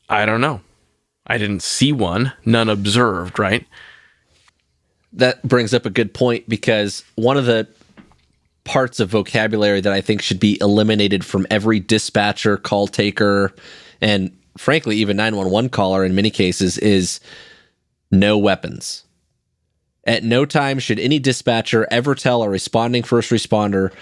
I don't know. I didn't see one. None observed, right? That brings up a good point, because one of the parts of vocabulary that I think should be eliminated from every dispatcher, call taker, and frankly, even 911 caller in many cases is no weapons. At no time should any dispatcher ever tell a responding first responder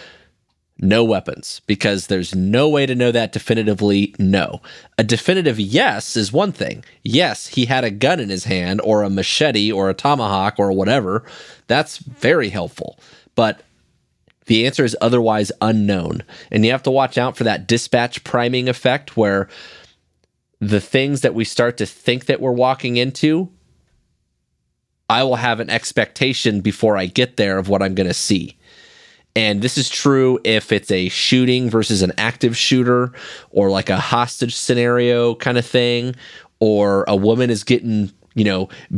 no weapons, because there's no way to know that definitively. No. A definitive yes is one thing. Yes, he had a gun in his hand, or a machete, or a tomahawk, or whatever. That's very helpful. But the answer is otherwise unknown. And you have to watch out for that dispatch priming effect, where the things that we start to think that we're walking into, I will have an expectation before I get there of what I'm going to see. And this is true if it's a shooting versus an active shooter, or like a hostage scenario kind of thing, or a woman is getting,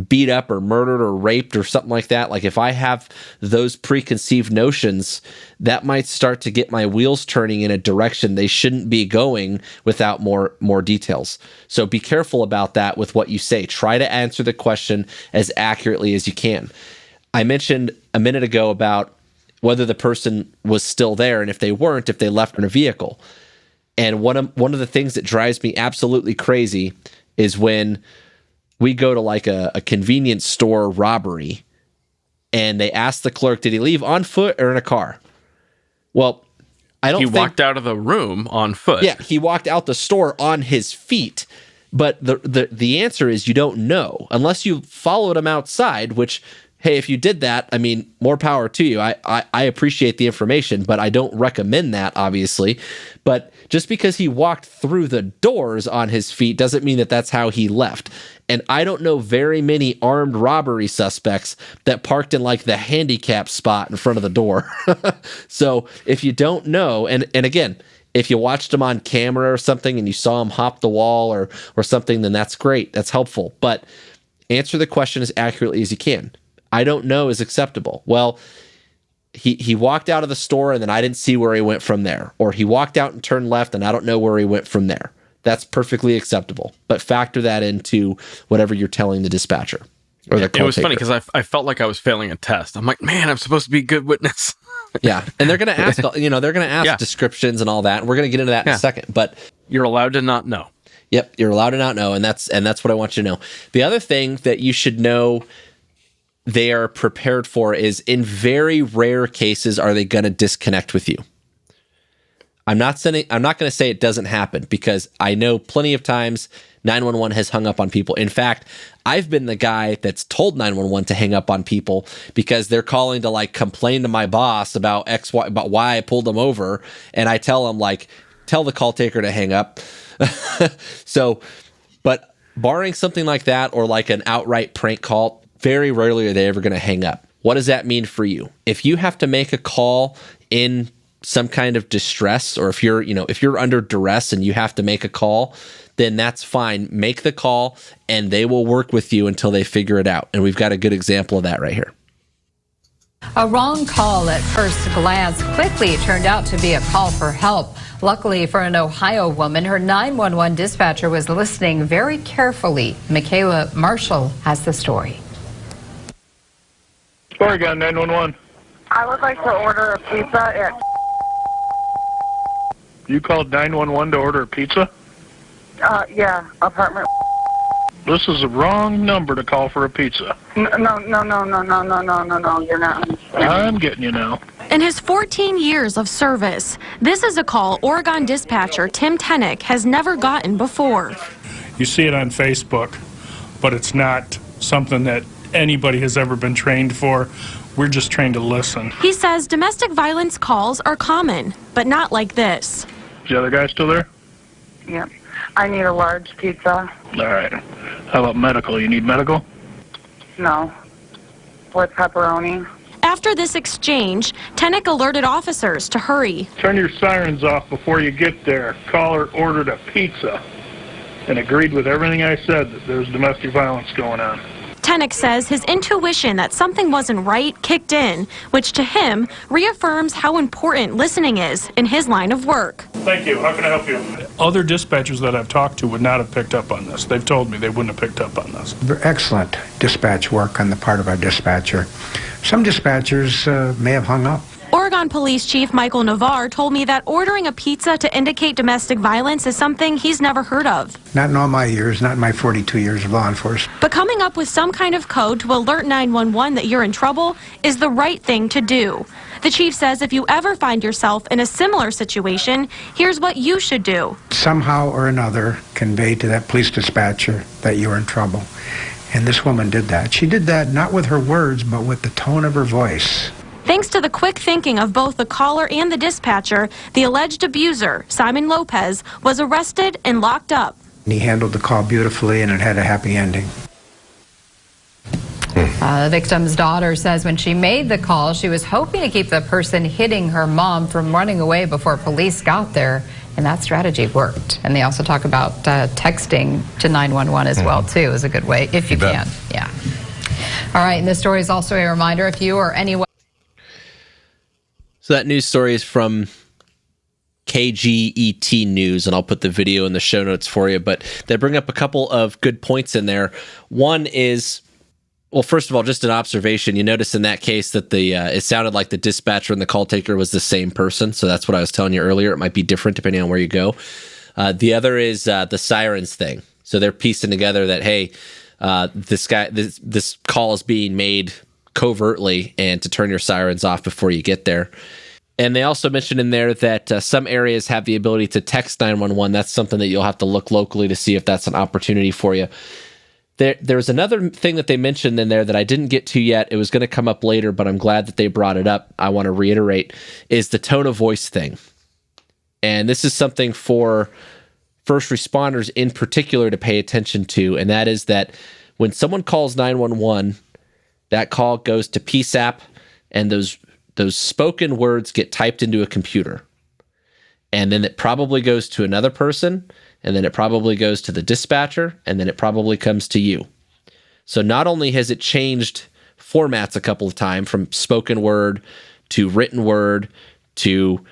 beat up or murdered or raped or something like that. Like, if I have those preconceived notions, that might start to get my wheels turning in a direction they shouldn't be going without more details. So be careful about that with what you say. Try to answer the question as accurately as you can. I mentioned a minute ago about whether the person was still there, and if they weren't, if they left in a vehicle. And one of the things that drives me absolutely crazy is when we go to like a convenience store robbery, and they ask the clerk, did he leave on foot or in a car? Well, I don't think... He walked out of the room on foot. Yeah, he walked out the store on his feet. But the answer is you don't know, unless you followed him outside, which... Hey, if you did that, I mean, more power to you. I appreciate the information, but I don't recommend that, obviously. But just because he walked through the doors on his feet doesn't mean that that's how he left. And I don't know very many armed robbery suspects that parked in like the handicap spot in front of the door. So if you don't know, and again, if you watched him on camera or something and you saw him hop the wall or something, then that's great. That's helpful. But answer the question as accurately as you can. I don't know is acceptable. Well, he walked out of the store and then I didn't see where he went from there. Or he walked out and turned left and I don't know where he went from there. That's perfectly acceptable. But factor that into whatever you're telling the dispatcher or the call It was taker. funny because I felt like I was failing a test. I'm like, man, I'm supposed to be a good witness. Yeah. And they're going to ask, descriptions and all that. And we're going to get into that in a second. But you're allowed to not know. Yep. You're allowed to not know. And that's what I want you to know. The other thing that you should know they are prepared for is, in very rare cases, are they going to disconnect with you? I'm not going to say it doesn't happen, because I know plenty of times 911 has hung up on people. In fact, I've been the guy that's told 911 to hang up on people because they're calling to like complain to my boss about about why I pulled them over, and I tell them like, tell the call taker to hang up. So, but barring something like that, or like an outright prank call, very rarely are they ever going to hang up. What does that mean for you? If you have to make a call in some kind of distress, or if you're under duress and you have to make a call, then that's fine. Make the call and they will work with you until they figure it out. And we've got a good example of that right here. A wrong call at first glance quickly turned out to be a call for help. Luckily for an Ohio woman, her 911 dispatcher was listening very carefully. Michaela Marshall has the story. Oregon 911. I would like to order a pizza at... You called 911 to order a pizza? Yeah, apartment... This is the wrong number to call for a pizza. No, you're not. I'm getting you now. In his 14 years of service, this is a call Oregon dispatcher Tim Tennick has never gotten before. You see it on Facebook, but it's not something that anybody has ever been trained for. We're just trained to listen. He says domestic violence calls are common, but not like this. Is the other guy still there? Yep. I need a large pizza. All right. How about medical? You need medical? No. with pepperoni. After this exchange, Tenick alerted officers to hurry. Turn your sirens off before you get there. Caller ordered a pizza and agreed with everything I said that there's domestic violence going on. Tenick says his intuition that something wasn't right kicked in, which to him reaffirms how important listening is in his line of work. Thank you. How can I help you? Other dispatchers that I've talked to would not have picked up on this. They've told me they wouldn't have picked up on this. Excellent dispatch work on the part of our dispatcher. Some dispatchers may have hung up. Oregon Police Chief Michael Navarre told me that ordering a pizza to indicate domestic violence is something he's never heard of. Not in all my years, not in my 42 years of law enforcement. But coming up with some kind of code to alert 911 that you're in trouble is the right thing to do. The chief says if you ever find yourself in a similar situation, here's what you should do. Somehow or another, convey to that police dispatcher that you're in trouble. And this woman did that. She did that not with her words, but with the tone of her voice. Thanks to the quick thinking of both the caller and the dispatcher, the alleged abuser, Simon Lopez, was arrested and locked up. He handled the call beautifully, and it had a happy ending. The victim's daughter says when she made the call, she was hoping to keep the person hitting her mom from running away before police got there, and that strategy worked. And they also talk about texting to 911 as well, too, is a good way, if you can. Yeah. All right, and this story is also a reminder if you or anyone... So that news story is from KGET News, and I'll put the video in the show notes for you. But they bring up a couple of good points in there. One is, well, first of all, just an observation. You notice in that case that it sounded like the dispatcher and the call taker was the same person. So that's what I was telling you earlier. It might be different depending on where you go. The other is the sirens thing. So they're piecing together that, hey, this call is being made covertly and to turn your sirens off before you get there. And they also mentioned in there that some areas have the ability to text 911. That's something that you'll have to look locally to see if that's an opportunity for you. There's another thing that they mentioned in there that I didn't get to yet. It was going to come up later, but I'm glad that they brought it up. I want to reiterate is the tone of voice thing. And this is something for first responders in particular to pay attention to. And that is that when someone calls 911, that call goes to PSAP, and those spoken words get typed into a computer. And then it probably goes to another person, and then it probably goes to the dispatcher, and then it probably comes to you. So not only has it changed formats a couple of times from spoken word to written word to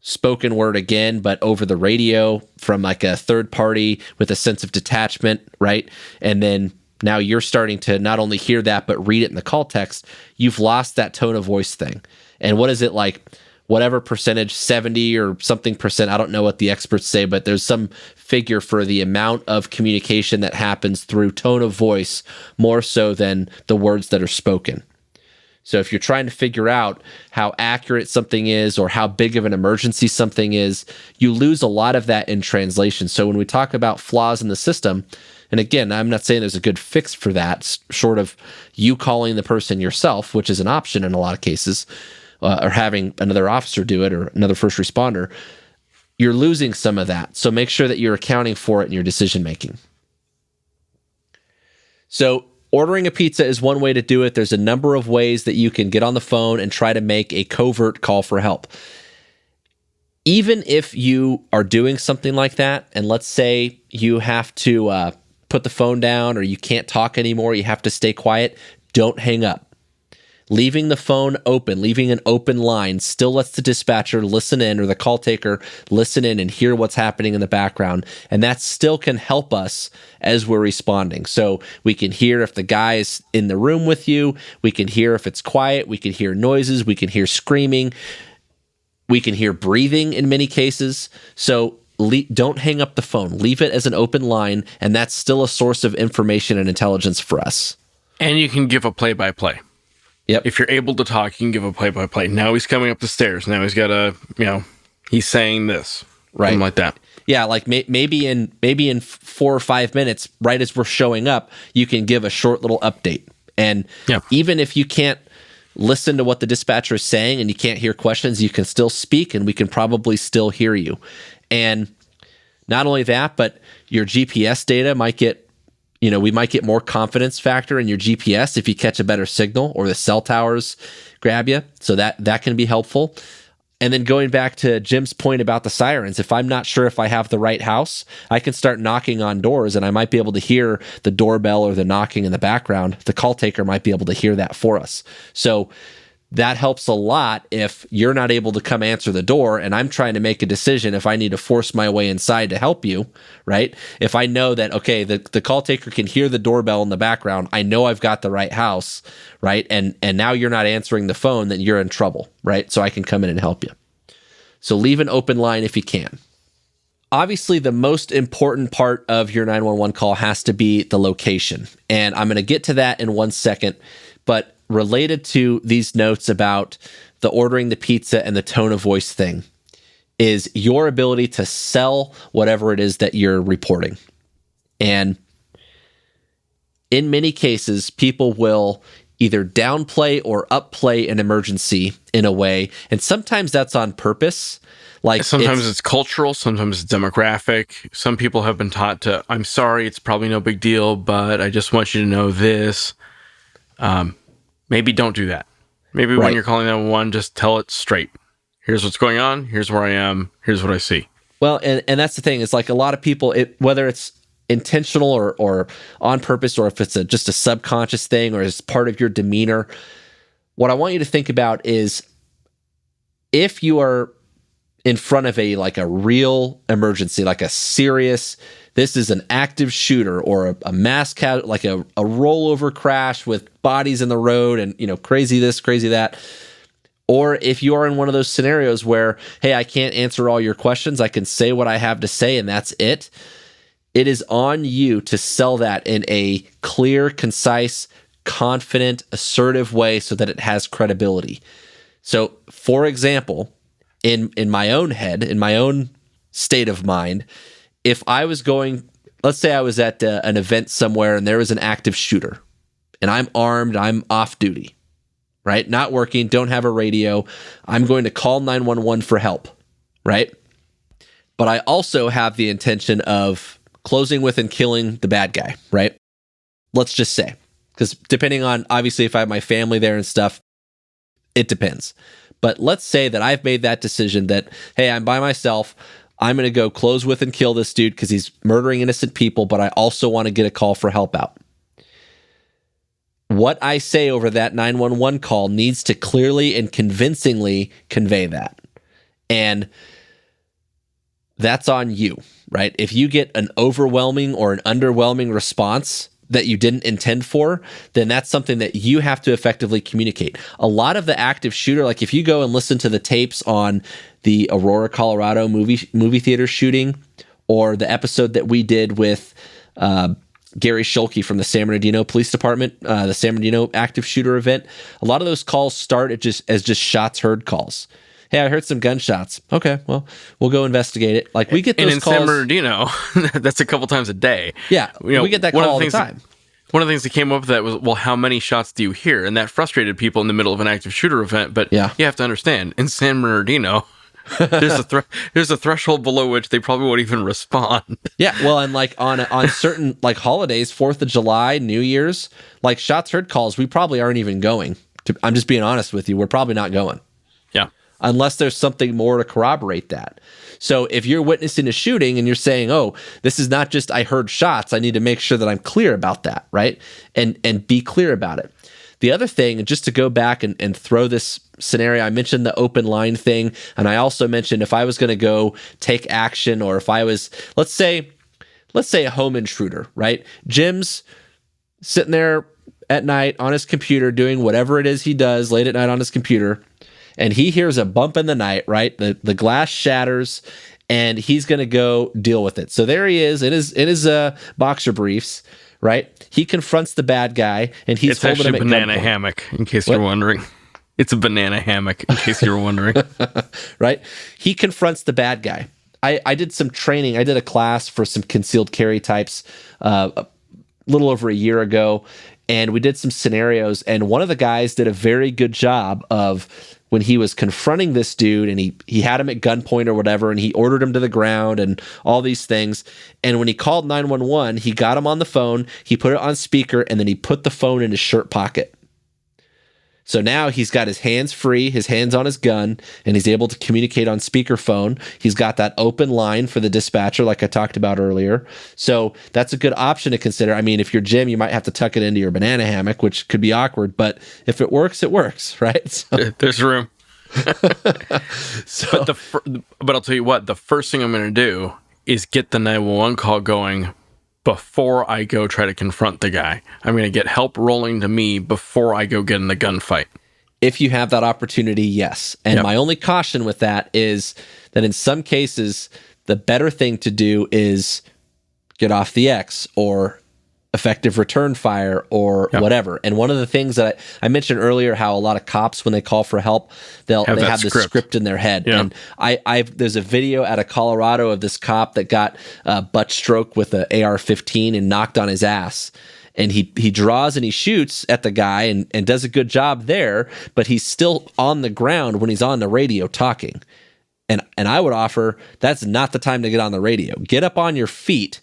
spoken word again, but over the radio from like a third party with a sense of detachment, right? And then now you're starting to not only hear that, but read it in the call text. You've lost that tone of voice thing. And what is it like? Whatever percentage, 70 or something percent, I don't know what the experts say, but there's some figure for the amount of communication that happens through tone of voice more so than the words that are spoken. So if you're trying to figure out how accurate something is or how big of an emergency something is, you lose a lot of that in translation. So when we talk about flaws in the system, and again, I'm not saying there's a good fix for that, short of you calling the person yourself, which is an option in a lot of cases, or having another officer do it or another first responder, you're losing some of that. So make sure that you're accounting for it in your decision making. So ordering a pizza is one way to do it. There's a number of ways that you can get on the phone and try to make a covert call for help. Even if you are doing something like that, and let's say you have to put the phone down or you can't talk anymore, you have to stay quiet, don't hang up. Leaving the phone open, leaving an open line still lets the dispatcher listen in or the call taker listen in and hear what's happening in the background. And that still can help us as we're responding. So we can hear if the guy is in the room with you. We can hear if it's quiet. We can hear noises. We can hear screaming. We can hear breathing in many cases. So don't hang up the phone. Leave it as an open line. And that's still a source of information and intelligence for us. And you can give a play-by-play. Yep. If you're able to talk, you can give a play-by-play. Now he's coming up the stairs. Now he's got he's saying this. Right. Something like that. Yeah, like maybe in 4 or 5 minutes, right as we're showing up, you can give a short little update. And even if you can't listen to what the dispatcher is saying and you can't hear questions, you can still speak and we can probably still hear you. And not only that, but your GPS data might get we might get more confidence factor in your GPS if you catch a better signal or the cell towers grab you. So that can be helpful. And then going back to Jim's point about the sirens, if I'm not sure if I have the right house, I can start knocking on doors and I might be able to hear the doorbell or the knocking in the background. The call taker might be able to hear that for us. So that helps a lot if you're not able to come answer the door and I'm trying to make a decision if I need to force my way inside to help you, right? If I know that, okay, the call taker can hear the doorbell in the background, I know I've got the right house, right? And now you're not answering the phone, then you're in trouble, right? So I can come in and help you. So leave an open line if you can. Obviously, the most important part of your 911 call has to be the location. And I'm going to get to that in 1 second, but related to these notes about the ordering the pizza and the tone of voice thing is your ability to sell whatever it is that you're reporting. And in many cases, people will either downplay or upplay an emergency in a way, and sometimes that's on purpose. Like sometimes it's cultural, sometimes it's demographic. Some people have been taught to, I'm sorry, it's probably no big deal, but I just want you to know this. Maybe don't do that. Maybe when you're calling 911, just tell it straight. Here's what's going on. Here's where I am. Here's what I see. Well, and that's the thing. It's like a lot of people, whether it's intentional or on purpose, or if it's just a subconscious thing or it's part of your demeanor, what I want you to think about is if you are in front of a real emergency, like a serious, this is an active shooter or a mass like a rollover crash with bodies in the road and, crazy this, crazy that. Or if you are in one of those scenarios where, hey, I can't answer all your questions, I can say what I have to say and that's it. It is on you to sell that in a clear, concise, confident, assertive way so that it has credibility. So, for example, in my own head, in my own state of mind, if I was going, let's say I was at an event somewhere and there was an active shooter and I'm armed, I'm off duty, right? Not working, don't have a radio. I'm going to call 911 for help, right? But I also have the intention of closing with and killing the bad guy, right? Let's just say, because depending on, obviously, if I have my family there and stuff, it depends. But let's say that I've made that decision that, hey, I'm by myself. I'm going to go close with and kill this dude because he's murdering innocent people, but I also want to get a call for help out. What I say over that 911 call needs to clearly and convincingly convey that. And that's on you, right? If you get an overwhelming or an underwhelming response that you didn't intend for, then that's something that you have to effectively communicate. A lot of the active shooter, like if you go and listen to the tapes on the Aurora, Colorado movie theater shooting, or the episode that we did with Gary Schulke from the San Bernardino Police Department, the San Bernardino active shooter event, a lot of those calls start as just shots heard calls. Hey, I heard some gunshots. Okay, well, we'll go investigate it. Like we get those calls. And in San Bernardino, that's a couple times a day. Yeah, we get that call all the time. One of the things that came up with that was, well, how many shots do you hear? And that frustrated people in the middle of an active shooter event. But you have to understand, in San Bernardino, there's a threshold below which they probably won't even respond. Yeah, well, and like on certain like holidays, 4th of July, New Year's, like shots heard calls, we probably aren't even going. I'm just being honest with you. We're probably not going. Yeah. Unless there's something more to corroborate that. So if you're witnessing a shooting and you're saying, oh, this is not just I heard shots, I need to make sure that I'm clear about that, right? And be clear about it. The other thing, just to go back and throw this scenario, I mentioned the open line thing, and I also mentioned if I was going to go take action, or if I was, let's say a home intruder, right? Jim's sitting there at night on his computer doing whatever it is he does late at night on his computer, and he hears a bump in the night, right? The glass shatters, and he's going to go deal with it. So there he is in his boxer briefs, right? He confronts the bad guy, and he's holding him at gunpoint. It's actually a banana hammock, in case you're wondering. It's a banana hammock, in case you're wondering. Right? He confronts the bad guy. I did some training. I did a class for some concealed carry types a little over a year ago, and we did some scenarios, and one of the guys did a very good job of when he was confronting this dude, and he had him at gunpoint or whatever, and he ordered him to the ground and all these things. And when he called 911, he got him on the phone, he put it on speaker, and then he put the phone in his shirt pocket. So now he's got his hands free, his hands on his gun, and he's able to communicate on speakerphone. He's got that open line for the dispatcher, like I talked about earlier. So that's a good option to consider. I mean, if you're Jim, you might have to tuck it into your banana hammock, which could be awkward, but if it works, right? So, there's room. But I'll tell you what, the first thing I'm going to do is get the 911 call going before I go try to confront the guy. I'm going to get help rolling to me before I go get in the gunfight. If you have that opportunity, yes. And my only caution with that is that in some cases, the better thing to do is get off the X or effective return fire or whatever. And one of the things that I mentioned earlier, how a lot of cops, when they call for help, they have this script in their head. And there's a video out of Colorado of this cop that got butt stroke with an AR-15 and knocked on his ass. And he draws and he shoots at the guy and does a good job there, but he's still on the ground when he's on the radio talking. And I would offer, that's not the time to get on the radio. Get up on your feet,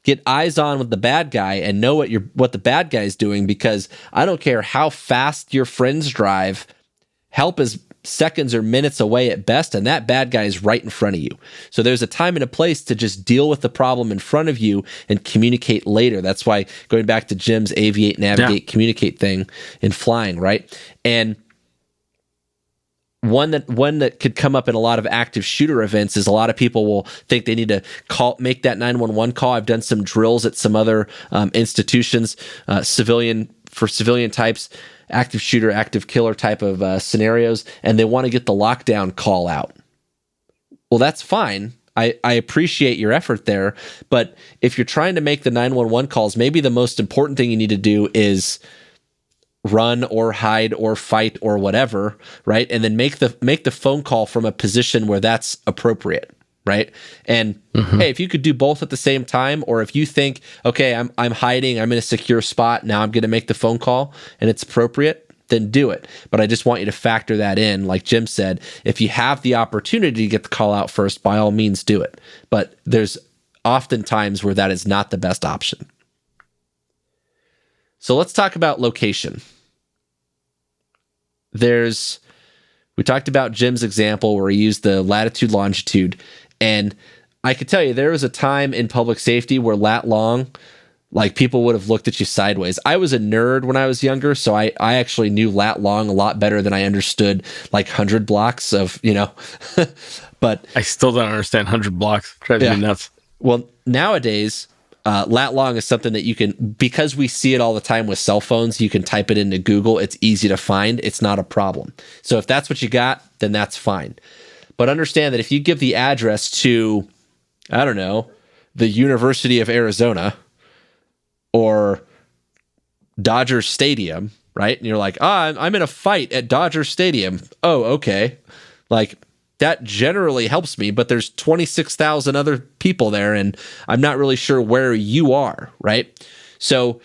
get eyes on with the bad guy, and know what the bad guy is doing, because I don't care how fast your friends drive, help is seconds or minutes away at best, and that bad guy is right in front of you. So there's a time and a place to just deal with the problem in front of you and communicate later. That's why, going back to Jim's aviate, navigate, communicate thing in flying, right? And one that could come up in a lot of active shooter events is a lot of people will think they need to make that 911 call. I've done some drills at some other institutions, civilian types, active shooter, active killer type of scenarios, and they want to get the lockdown call out. Well, that's fine. I appreciate your effort there, but if you're trying to make the 911 calls, maybe the most important thing you need to do is run or hide or fight or whatever, right? And then make the phone call from a position where that's appropriate, right? And hey, if you could do both at the same time, or if you think, okay, I'm hiding, I'm in a secure spot, now I'm going to make the phone call and it's appropriate, then do it. But I just want you to factor that in. Like Jim said, if you have the opportunity to get the call out first, by all means do it. But there's often times where that is not the best option. So let's talk about location. We talked about Jim's example where he used the latitude, longitude, and I could tell you there was a time in public safety where lat long, like, people would have looked at you sideways. I was a nerd when I was younger, so I actually knew lat long a lot better than I understood like 100 blocks of, but I still don't understand 100 blocks. Drives me nuts. Well, nowadays, lat long is something that you can, because we see it all the time with cell phones, you can type it into Google. It's easy to find. It's not a problem. So if that's what you got, then that's fine. But understand that if you give the address to, I don't know, the University of Arizona or Dodger Stadium, right? And you're like, I'm in a fight at Dodger Stadium. Oh, okay. Like, that generally helps me, but there's 26,000 other people there, and I'm not really sure where you are, right? So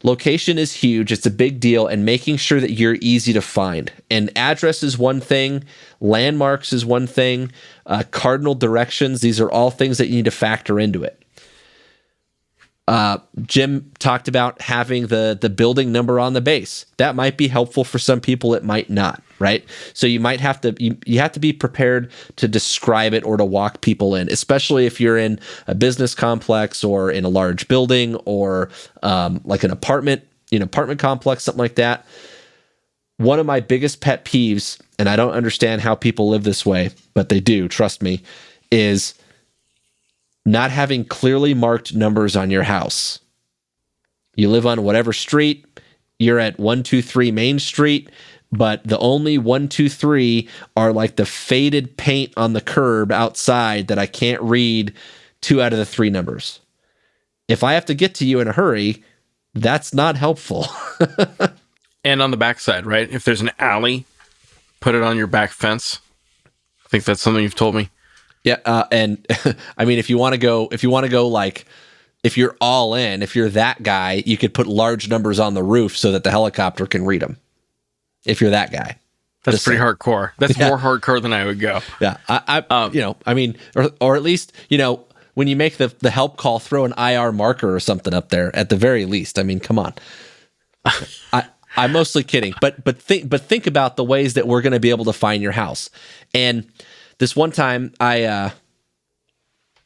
location is huge. It's a big deal, and making sure that you're easy to find. And address is one thing. Landmarks is one thing. Cardinal directions, these are all things that you need to factor into it. Jim talked about having the building number on the base. That might be helpful for some people. It might not, right? So you might have to, you have to be prepared to describe it or to walk people in, especially if you're in a business complex or in a large building or like an apartment complex, something like that. One of my biggest pet peeves, and I don't understand how people live this way, but they do, trust me, is not having clearly marked numbers on your house. You live on whatever street, you're at 123 Main Street, but the only 123 are like the faded paint on the curb outside that I can't read 2 out of the 3 numbers. If I have to get to you in a hurry, that's not helpful. And on the backside, right? If there's an alley, put it on your back fence. I think that's something you've told me. Yeah, and I mean, if you want to go like, if you're all in, if you're that guy, you could put large numbers on the roof so that the helicopter can read them. If you're that guy. That's pretty hardcore. That's more hardcore than I would go. Yeah. Or at least, when you make the help call, throw an IR marker or something up there at the very least. I mean, come on. I'm mostly kidding, but think about the ways that we're going to be able to find your house. And this one time I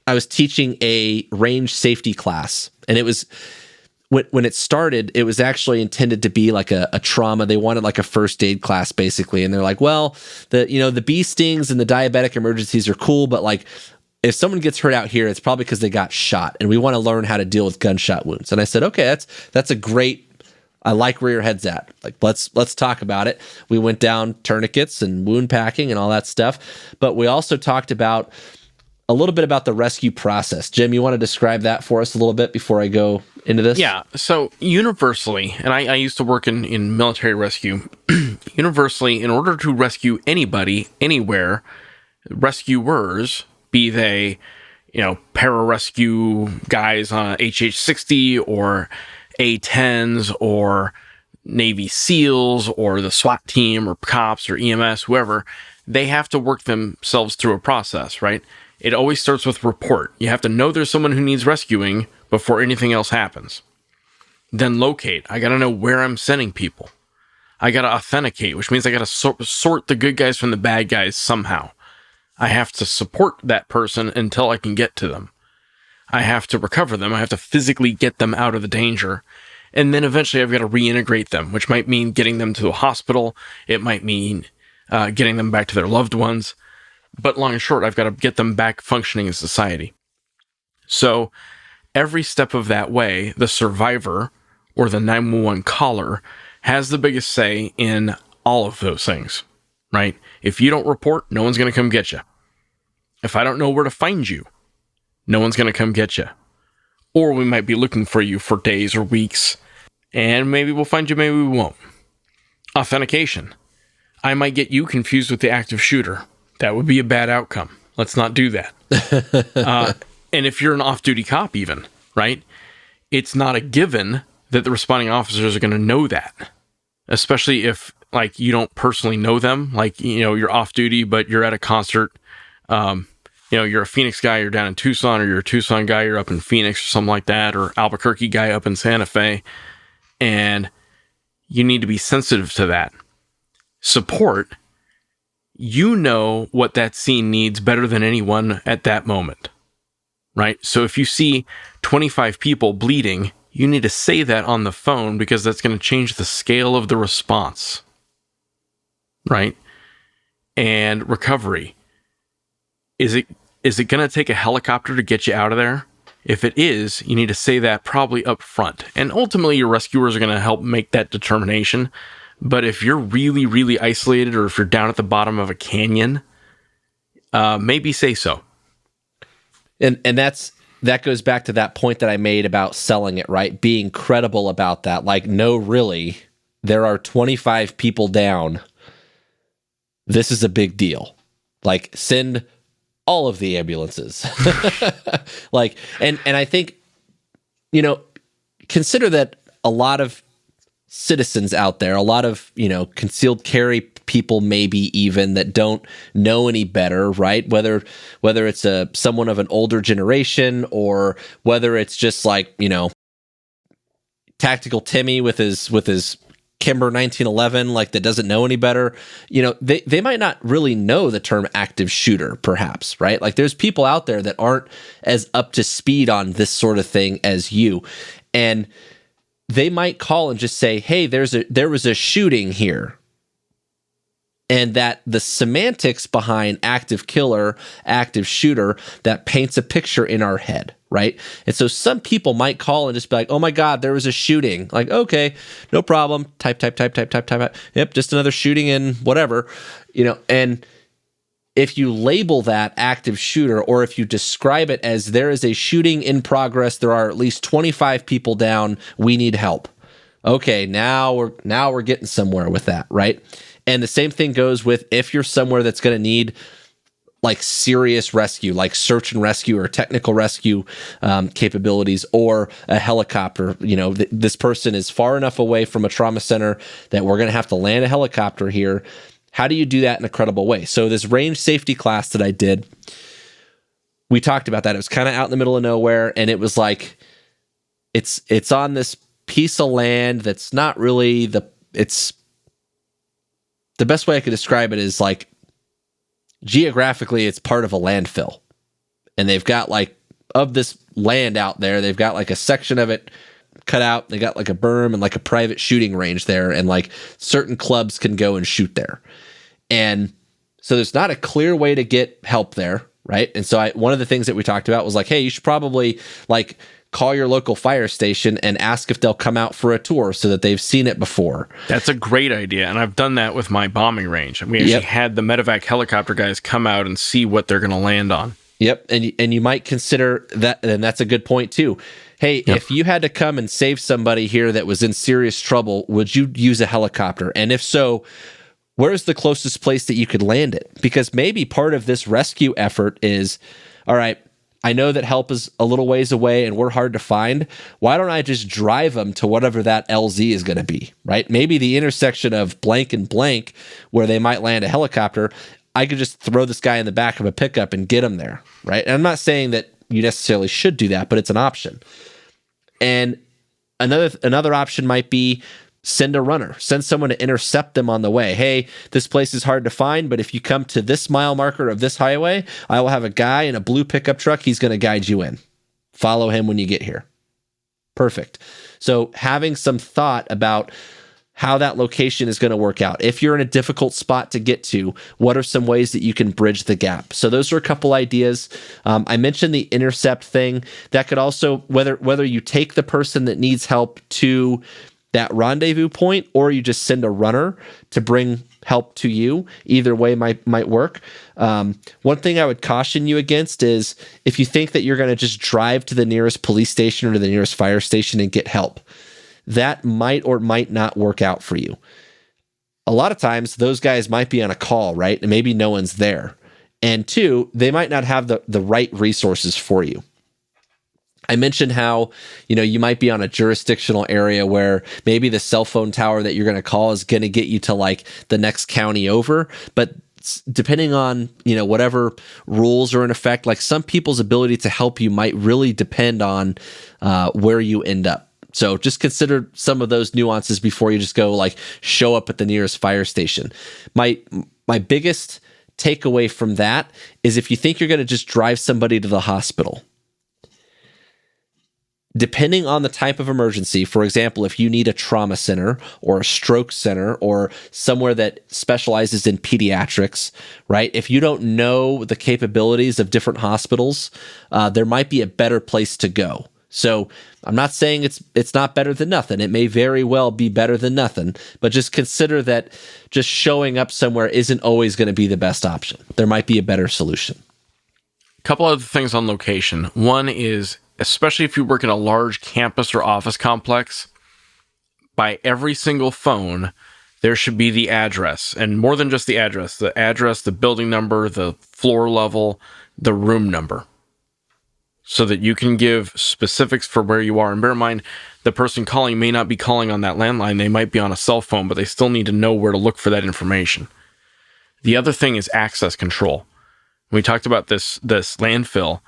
was teaching a range safety class, and it was, when it started, it was actually intended to be like a trauma. They wanted like a first aid class basically. And they're like, well, the bee stings and the diabetic emergencies are cool, but like if someone gets hurt out here, it's probably because they got shot, and we want to learn how to deal with gunshot wounds. And I said, okay, that's a great, I like where your head's at. Like, let's talk about it. We went down tourniquets and wound packing and all that stuff, but we also talked about a little bit about the rescue process. Jim, you want to describe that for us a little bit before I go into this? Yeah. So universally, and I used to work in military rescue, universally, in order to rescue anybody, anywhere, rescuers, be they, pararescue guys on a HH-60 or A-10s or Navy SEALs or the SWAT team or cops or EMS, whoever, they have to work themselves through a process, right? It always starts with report. You have to know there's someone who needs rescuing before anything else happens. Then locate. I got to know where I'm sending people. I got to authenticate, which means I got to sort the good guys from the bad guys somehow. I have to support that person until I can get to them. I have to recover them. I have to physically get them out of the danger. And then eventually I've got to reintegrate them, which might mean getting them to a hospital. It might mean getting them back to their loved ones. But long and short, I've got to get them back functioning in society. So every step of that way, the survivor or the 911 caller has the biggest say in all of those things, right? If you don't report, no one's going to come get you. If I don't know where to find you, no one's going to come get you. Or we might be looking for you for days or weeks, and maybe we'll find you, maybe we won't. Authentication. I might get you confused with the active shooter. That would be a bad outcome. Let's not do that. And if you're an off-duty cop even, right, it's not a given that the responding officers are going to know that, especially if, like, you don't personally know them. Like, you're off-duty, but you're at a concert. You're a Phoenix guy, you're down in Tucson, or you're a Tucson guy, you're up in Phoenix or something like that, or Albuquerque guy up in Santa Fe. And you need to be sensitive to that. Support. You know what that scene needs better than anyone at that moment, right? So if you see 25 people bleeding, you need to say that on the phone because that's going to change the scale of the response, right? And recovery. Is it going to take a helicopter to get you out of there? If it is, you need to say that probably up front. And ultimately, your rescuers are going to help make that determination. But if you're really, really isolated, or if you're down at the bottom of a canyon, maybe say so. And that goes back to that point that I made about selling it, right? Being credible about that. Like, no, really, there are 25 people down. This is a big deal. Like, send all of the ambulances. Like, and I think, consider that a lot of citizens out there, a lot of, concealed carry people, maybe even, that don't know any better, right? Whether it's someone of an older generation, or whether it's just like, Tactical Timmy with his Kimber 1911, like, that doesn't know any better. They might not really know the term active shooter, perhaps, right? Like, there's people out there that aren't as up to speed on this sort of thing as you. And they might call and just say, hey, there was a shooting here. And that the semantics behind active killer, active shooter, that paints a picture in our head, right? And so some people might call and just be like, oh my God, there was a shooting. Like, okay, no problem. Type. Yep, just another shooting in whatever, and if you label that active shooter, or if you describe it as there is a shooting in progress, there are at least 25 people down, we need help. Okay, now we're getting somewhere with that, right? And the same thing goes with if you're somewhere that's going to need like serious rescue, like search and rescue or technical rescue capabilities, or a helicopter. This person is far enough away from a trauma center that we're going to have to land a helicopter here. How do you do that in a credible way? So this range safety class that I did, we talked about that. It was kind of out in the middle of nowhere, and it was like it's on this piece of land that's not really the best way I could describe it is like geographically it's part of a landfill. And they've got like of this land out there, they've got like a section of it cut out. They got like a berm and like a private shooting range there, and like certain clubs can go and shoot there. And so there's not a clear way to get help there, right? And so one of the things that we talked about was like, hey, you should probably like call your local fire station and ask if they'll come out for a tour so that they've seen it before. That's a great idea, and I've done that with my bombing range. We actually had the medevac helicopter guys come out and see what they're going to land on. Yep, and you might consider that, and that's a good point too. Hey, if you had to come and save somebody here that was in serious trouble, would you use a helicopter? And if so, where's the closest place that you could land it? Because maybe part of this rescue effort is, all right, I know that help is a little ways away and we're hard to find. Why don't I just drive them to whatever that LZ is going to be, right? Maybe the intersection of blank and blank where they might land a helicopter, I could just throw this guy in the back of a pickup and get him there, right? And I'm not saying that you necessarily should do that, but it's an option. And another option might be send a runner, send someone to intercept them on the way. Hey, this place is hard to find, but if you come to this mile marker of this highway, I will have a guy in a blue pickup truck. He's going to guide you in. Follow him when you get here. Perfect. So having some thought about how that location is going to work out. If you're in a difficult spot to get to, what are some ways that you can bridge the gap? So those are a couple ideas. I mentioned the intercept thing. That could also, whether you take the person that needs help to that rendezvous point, or you just send a runner to bring help to you. Either way might work. One thing I would caution you against is if you think that you're going to just drive to the nearest police station or to the nearest fire station and get help. That might or might not work out for you. A lot of times those guys might be on a call, right? And maybe no one's there. And two, they might not have the right resources for you. I mentioned how, you might be on a jurisdictional area where maybe the cell phone tower that you're going to call is going to get you to like the next county over. But depending on, whatever rules are in effect, like some people's ability to help you might really depend on where you end up. So just consider some of those nuances before you just go like show up at the nearest fire station. My biggest takeaway from that is if you think you're going to just drive somebody to the hospital, depending on the type of emergency, for example, if you need a trauma center or a stroke center or somewhere that specializes in pediatrics, right? If you don't know the capabilities of different hospitals, there might be a better place to go. So I'm not saying it's not better than nothing. It may very well be better than nothing, but just consider that just showing up somewhere isn't always going to be the best option. There might be a better solution. A couple other things on location. One is, especially if you work in a large campus or office complex, by every single phone, there should be the address. And more than just the address, the building number, the floor level, the room number, so that you can give specifics for where you are. And bear in mind, the person calling may not be calling on that landline. They might be on a cell phone, but they still need to know where to look for that information. The other thing is access control. We talked about this landfill.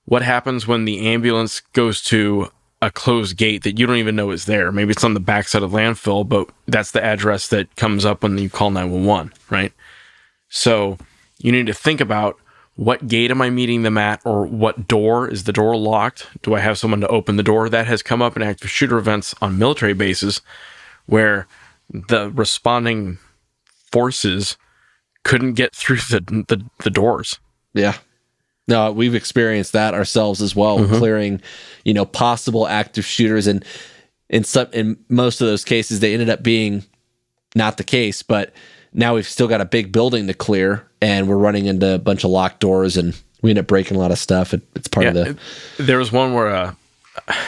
What happens when the ambulance goes to a closed gate that you don't even know is there? Maybe it's on the backside of the landfill, but that's the address that comes up when you call 911, right? So you need to think about, what gate am I meeting them at, or what door? Is the door locked? Do I have someone to open the door? That has come up in active shooter events on military bases where the responding forces couldn't get through the doors. Yeah. No, we've experienced that ourselves as well, clearing, possible active shooters. And in most of those cases, they ended up being not the case, but now we've still got a big building to clear and we're running into a bunch of locked doors and we end up breaking a lot of stuff. It's part of the... There was one where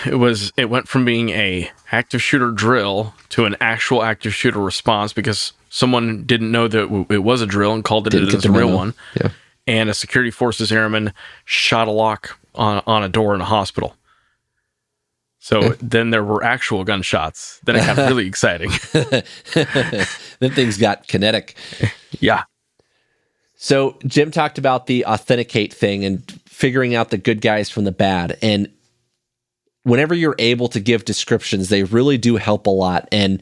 it went from being a active shooter drill to an actual active shooter response because someone didn't know that it was a drill and called it as a real one. Yeah. And a security forces airman shot a lock on a door in a hospital. So then there were actual gunshots. Then it got really exciting. Then things got kinetic. Yeah. So Jim talked about the authenticate thing and figuring out the good guys from the bad. And whenever you're able to give descriptions, they really do help a lot. And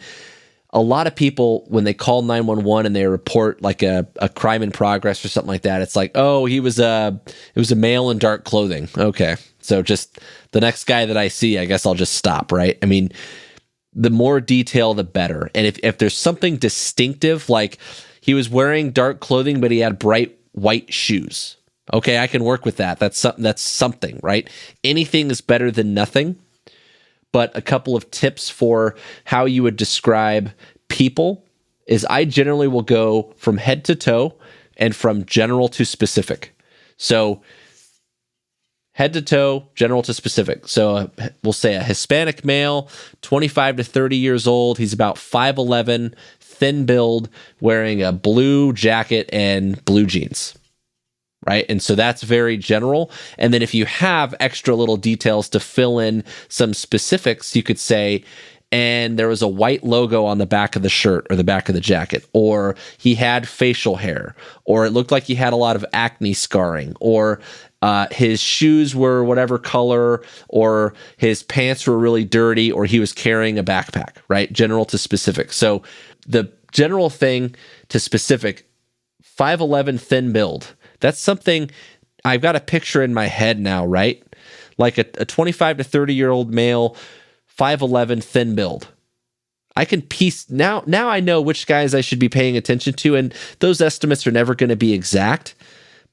a lot of people, when they call 911 and they report like a crime in progress or something like that, it's like, oh, it was a male in dark clothing. Okay. So just the next guy that I see, I guess I'll just stop, right? I mean, the more detail, the better. And if there's something distinctive, like he was wearing dark clothing, but he had bright white shoes. Okay, I can work with that. That's something, right? Anything is better than nothing. But a couple of tips for how you would describe people is I generally will go from head to toe and from general to specific. So head to toe, general to specific. So we'll say a Hispanic male, 25 to 30 years old. He's about 5'11", thin build, wearing a blue jacket and blue jeans. Right. And so that's very general. And then if you have extra little details to fill in some specifics, you could say, and there was a white logo on the back of the shirt or the back of the jacket, or he had facial hair, or it looked like he had a lot of acne scarring, or his shoes were whatever color, or his pants were really dirty, or he was carrying a backpack, right? General to specific. So the general thing to specific, 5'11", thin build. That's something I've got a picture in my head now, right? Like a 25 to 30-year-old male, 5'11", thin build. I can piece now I know which guys I should be paying attention to, and those estimates are never going to be exact,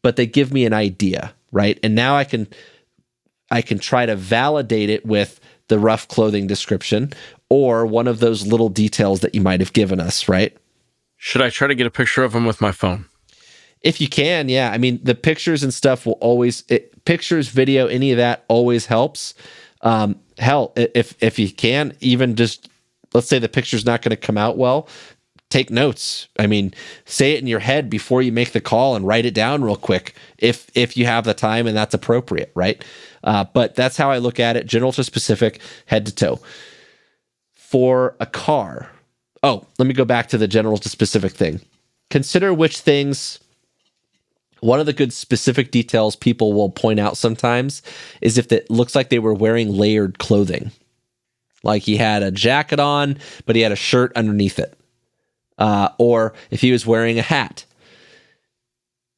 but they give me an idea, right? And now I can try to validate it with the rough clothing description or one of those little details that you might have given us, right? Should I try to get a picture of him with my phone? If you can, yeah. I mean, the pictures and stuff will always, pictures, video, any of that always helps. Hell, if you can, even just, let's say the picture's not going to come out well, take notes. I mean, say it in your head before you make the call and write it down real quick if you have the time and that's appropriate, right? But that's how I look at it, general to specific, head to toe. For a car, let me go back to the general to specific thing. Consider which things... One of the good specific details people will point out sometimes is if it looks like they were wearing layered clothing. Like he had a jacket on, but he had a shirt underneath it. Or if he was wearing a hat.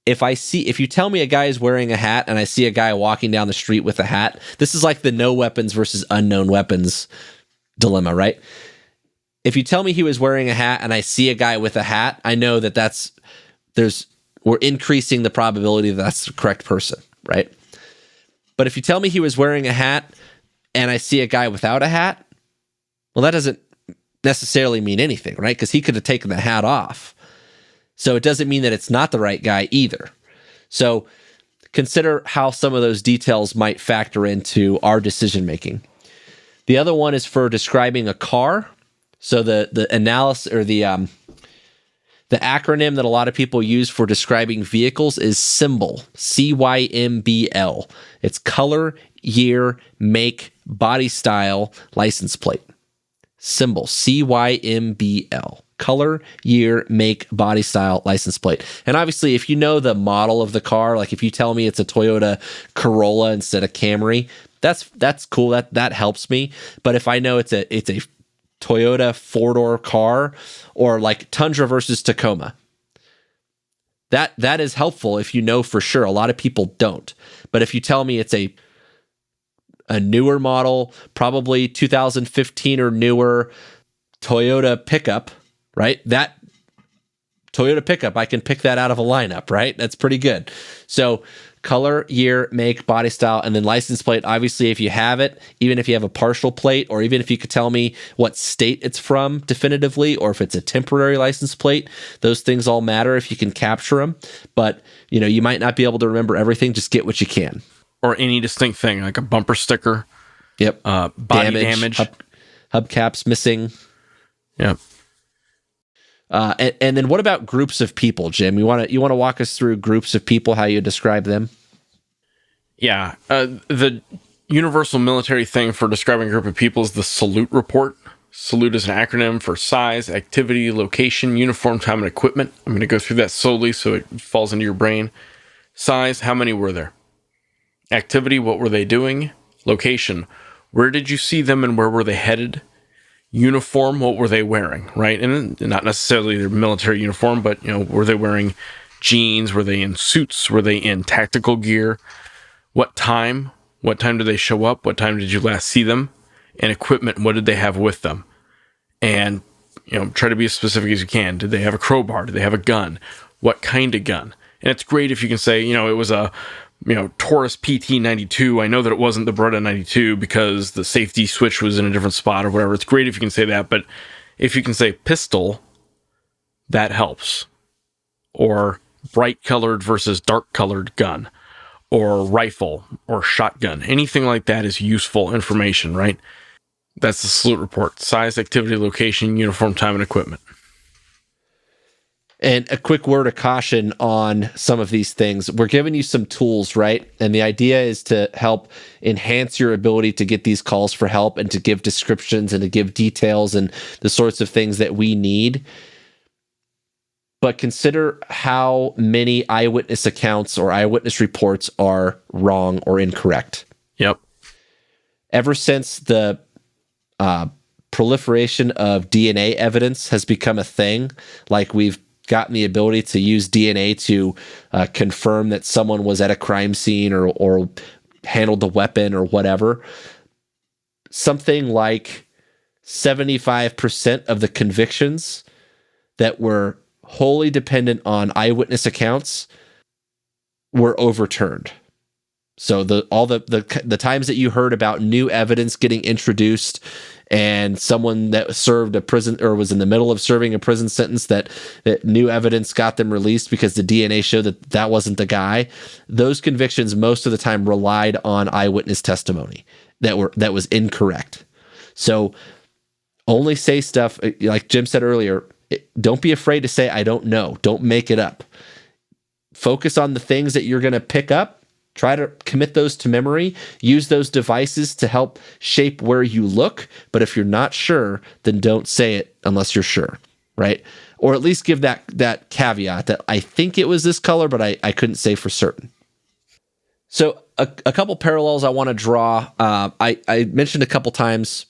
If you tell me a guy is wearing a hat and I see a guy walking down the street with a hat, this is like the no weapons versus unknown weapons dilemma, right? If you tell me he was wearing a hat and I see a guy with a hat, I know that we're increasing the probability that that's the correct person, right? But if you tell me he was wearing a hat and I see a guy without a hat, well, that doesn't necessarily mean anything, right? Because he could have taken the hat off. So it doesn't mean that it's not the right guy either. So consider how some of those details might factor into our decision-making. The other one is for describing a car. So the analysis or the acronym that a lot of people use for describing vehicles is CYMBL, CYMBL. It's color, year, make, body style, license plate. CYMBL, CYMBL. Color, year, make, body style, license plate. And obviously, if you know the model of the car, like if you tell me it's a Toyota Corolla instead of Camry, that's cool. That helps me. But if I know it's a Toyota four-door car, or like Tundra versus Tacoma, that is helpful if you know for sure. A lot of people don't. But if you tell me it's a newer model, probably 2015 or newer Toyota pickup, right? That Toyota pickup, I can pick that out of a lineup, right? That's pretty good. So color, year, make, body style, and then license plate. Obviously, if you have it, even if you have a partial plate, or even if you could tell me what state it's from definitively, or if it's a temporary license plate, those things all matter if you can capture them. But, you might not be able to remember everything. Just get what you can. Or any distinct thing, like a bumper sticker. Yep. Body damage. Hubcaps missing. Yep. And then what about groups of people, Jim? You want to walk us through groups of people, how you describe them? Yeah. The universal military thing for describing a group of people is the salute report. Salute is an acronym for size, activity, location, uniform, time, and equipment. I'm going to go through that slowly so it falls into your brain. Size, how many were there? Activity, what were they doing? Location, where did you see them and where were they headed? Uniform, what were they wearing, right? And not necessarily their military uniform, but, were they wearing jeans? Were they in suits? Were they in tactical gear? What time? What time did they show up? What time did you last see them? And equipment, what did they have with them? And, try to be as specific as you can. Did they have a crowbar? Did they have a gun? What kind of gun? And it's great if you can say, it was a, Taurus PT-92. I know that it wasn't the Beretta 92 because the safety switch was in a different spot or whatever. It's great if you can say that. But if you can say pistol, that helps. Or bright colored versus dark colored gun. Or rifle or shotgun. Anything like that is useful information, right? That's the salute report. Size, activity, location, uniform, time, and equipment. And a quick word of caution on some of these things. We're giving you some tools, right? And the idea is to help enhance your ability to get these calls for help and to give descriptions and to give details and the sorts of things that we need. But consider how many eyewitness accounts or eyewitness reports are wrong or incorrect. Yep. Ever since the proliferation of DNA evidence has become a thing, like we've gotten the ability to use DNA to confirm that someone was at a crime scene or handled the weapon or whatever, something like 75% of the convictions that were wholly dependent on eyewitness accounts were overturned. So all the times that you heard about new evidence getting introduced and someone that served a prison or was in the middle of serving a prison sentence that new evidence got them released because the DNA showed that wasn't the guy, those convictions most of the time relied on eyewitness testimony that was incorrect. So only say stuff like Jim said earlier. Don't be afraid to say, I don't know. Don't make it up. Focus on the things that you're going to pick up. Try to commit those to memory. Use those devices to help shape where you look. But if you're not sure, then don't say it unless you're sure, right? Or at least give that caveat that I think it was this color, but I couldn't say for certain. So a couple parallels I want to draw. I mentioned a couple times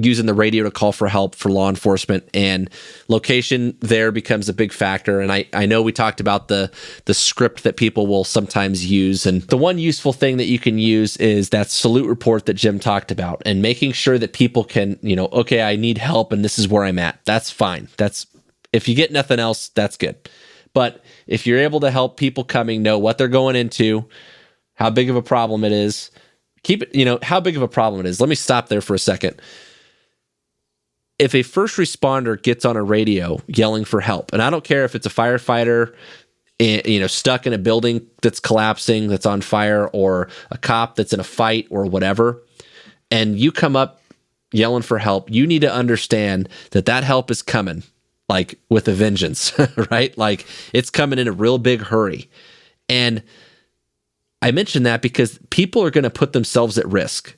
using the radio to call for help for law enforcement, and location there becomes a big factor. And I know we talked about the script that people will sometimes use. And the one useful thing that you can use is that salute report that Jim talked about, and making sure that people can, okay, I need help and this is where I'm at. That's fine. If you get nothing else, that's good. But if you're able to help people coming know what they're going into, how big of a problem it is, keep it, how big of a problem it is. Let me stop there for a second. If a first responder gets on a radio yelling for help, and I don't care if it's a firefighter, stuck in a building that's collapsing, that's on fire, or a cop that's in a fight or whatever, and you come up yelling for help, you need to understand that help is coming, like with a vengeance, right? Like it's coming in a real big hurry. And I mention that because people are going to put themselves at risk.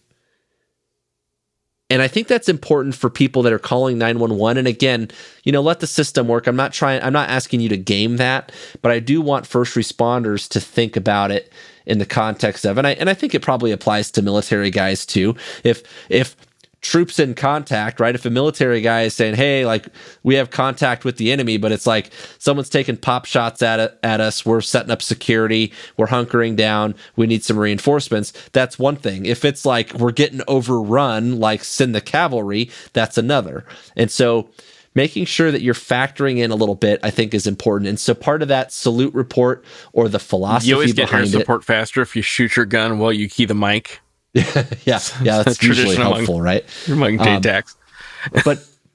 And I think that's important for people that are calling 911. And again, let the system work. I'm not asking you to game that, but I do want first responders to think about it in the context of, and I think it probably applies to military guys too. If troops in contact, right? If a military guy is saying, hey, like we have contact with the enemy, but it's like someone's taking pop shots at us. We're setting up security. We're hunkering down. We need some reinforcements. That's one thing. If it's like we're getting overrun, like send the cavalry, that's another. And so making sure that you're factoring in a little bit, I think, is important. And so part of that salute report or the philosophy behind it. You always get air support faster if you shoot your gun while you key the mic. yeah, that's usually helpful, right? Among JTACs.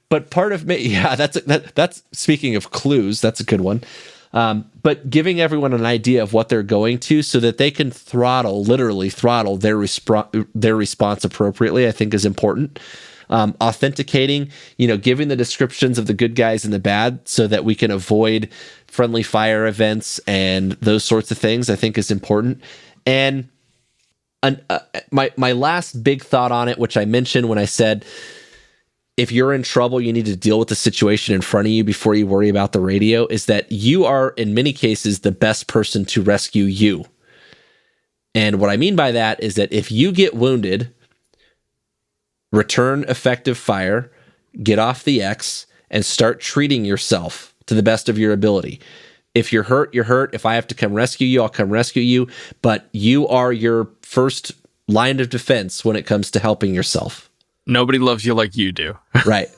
but part of me, that's speaking of clues, that's a good one. But giving everyone an idea of what they're going to, so that they can literally throttle their response appropriately, I think is important. Authenticating, giving the descriptions of the good guys and the bad, so that we can avoid friendly fire events and those sorts of things, I think is important. And My last big thought on it, which I mentioned when I said, if you're in trouble, you need to deal with the situation in front of you before you worry about the radio, is that you are, in many cases, the best person to rescue you. And what I mean by that is that if you get wounded, return effective fire, get off the X, and start treating yourself to the best of your ability. If you're hurt, you're hurt. If I have to come rescue you, I'll come rescue you. But you are your first line of defense when it comes to helping yourself. Nobody loves you like you do. Right.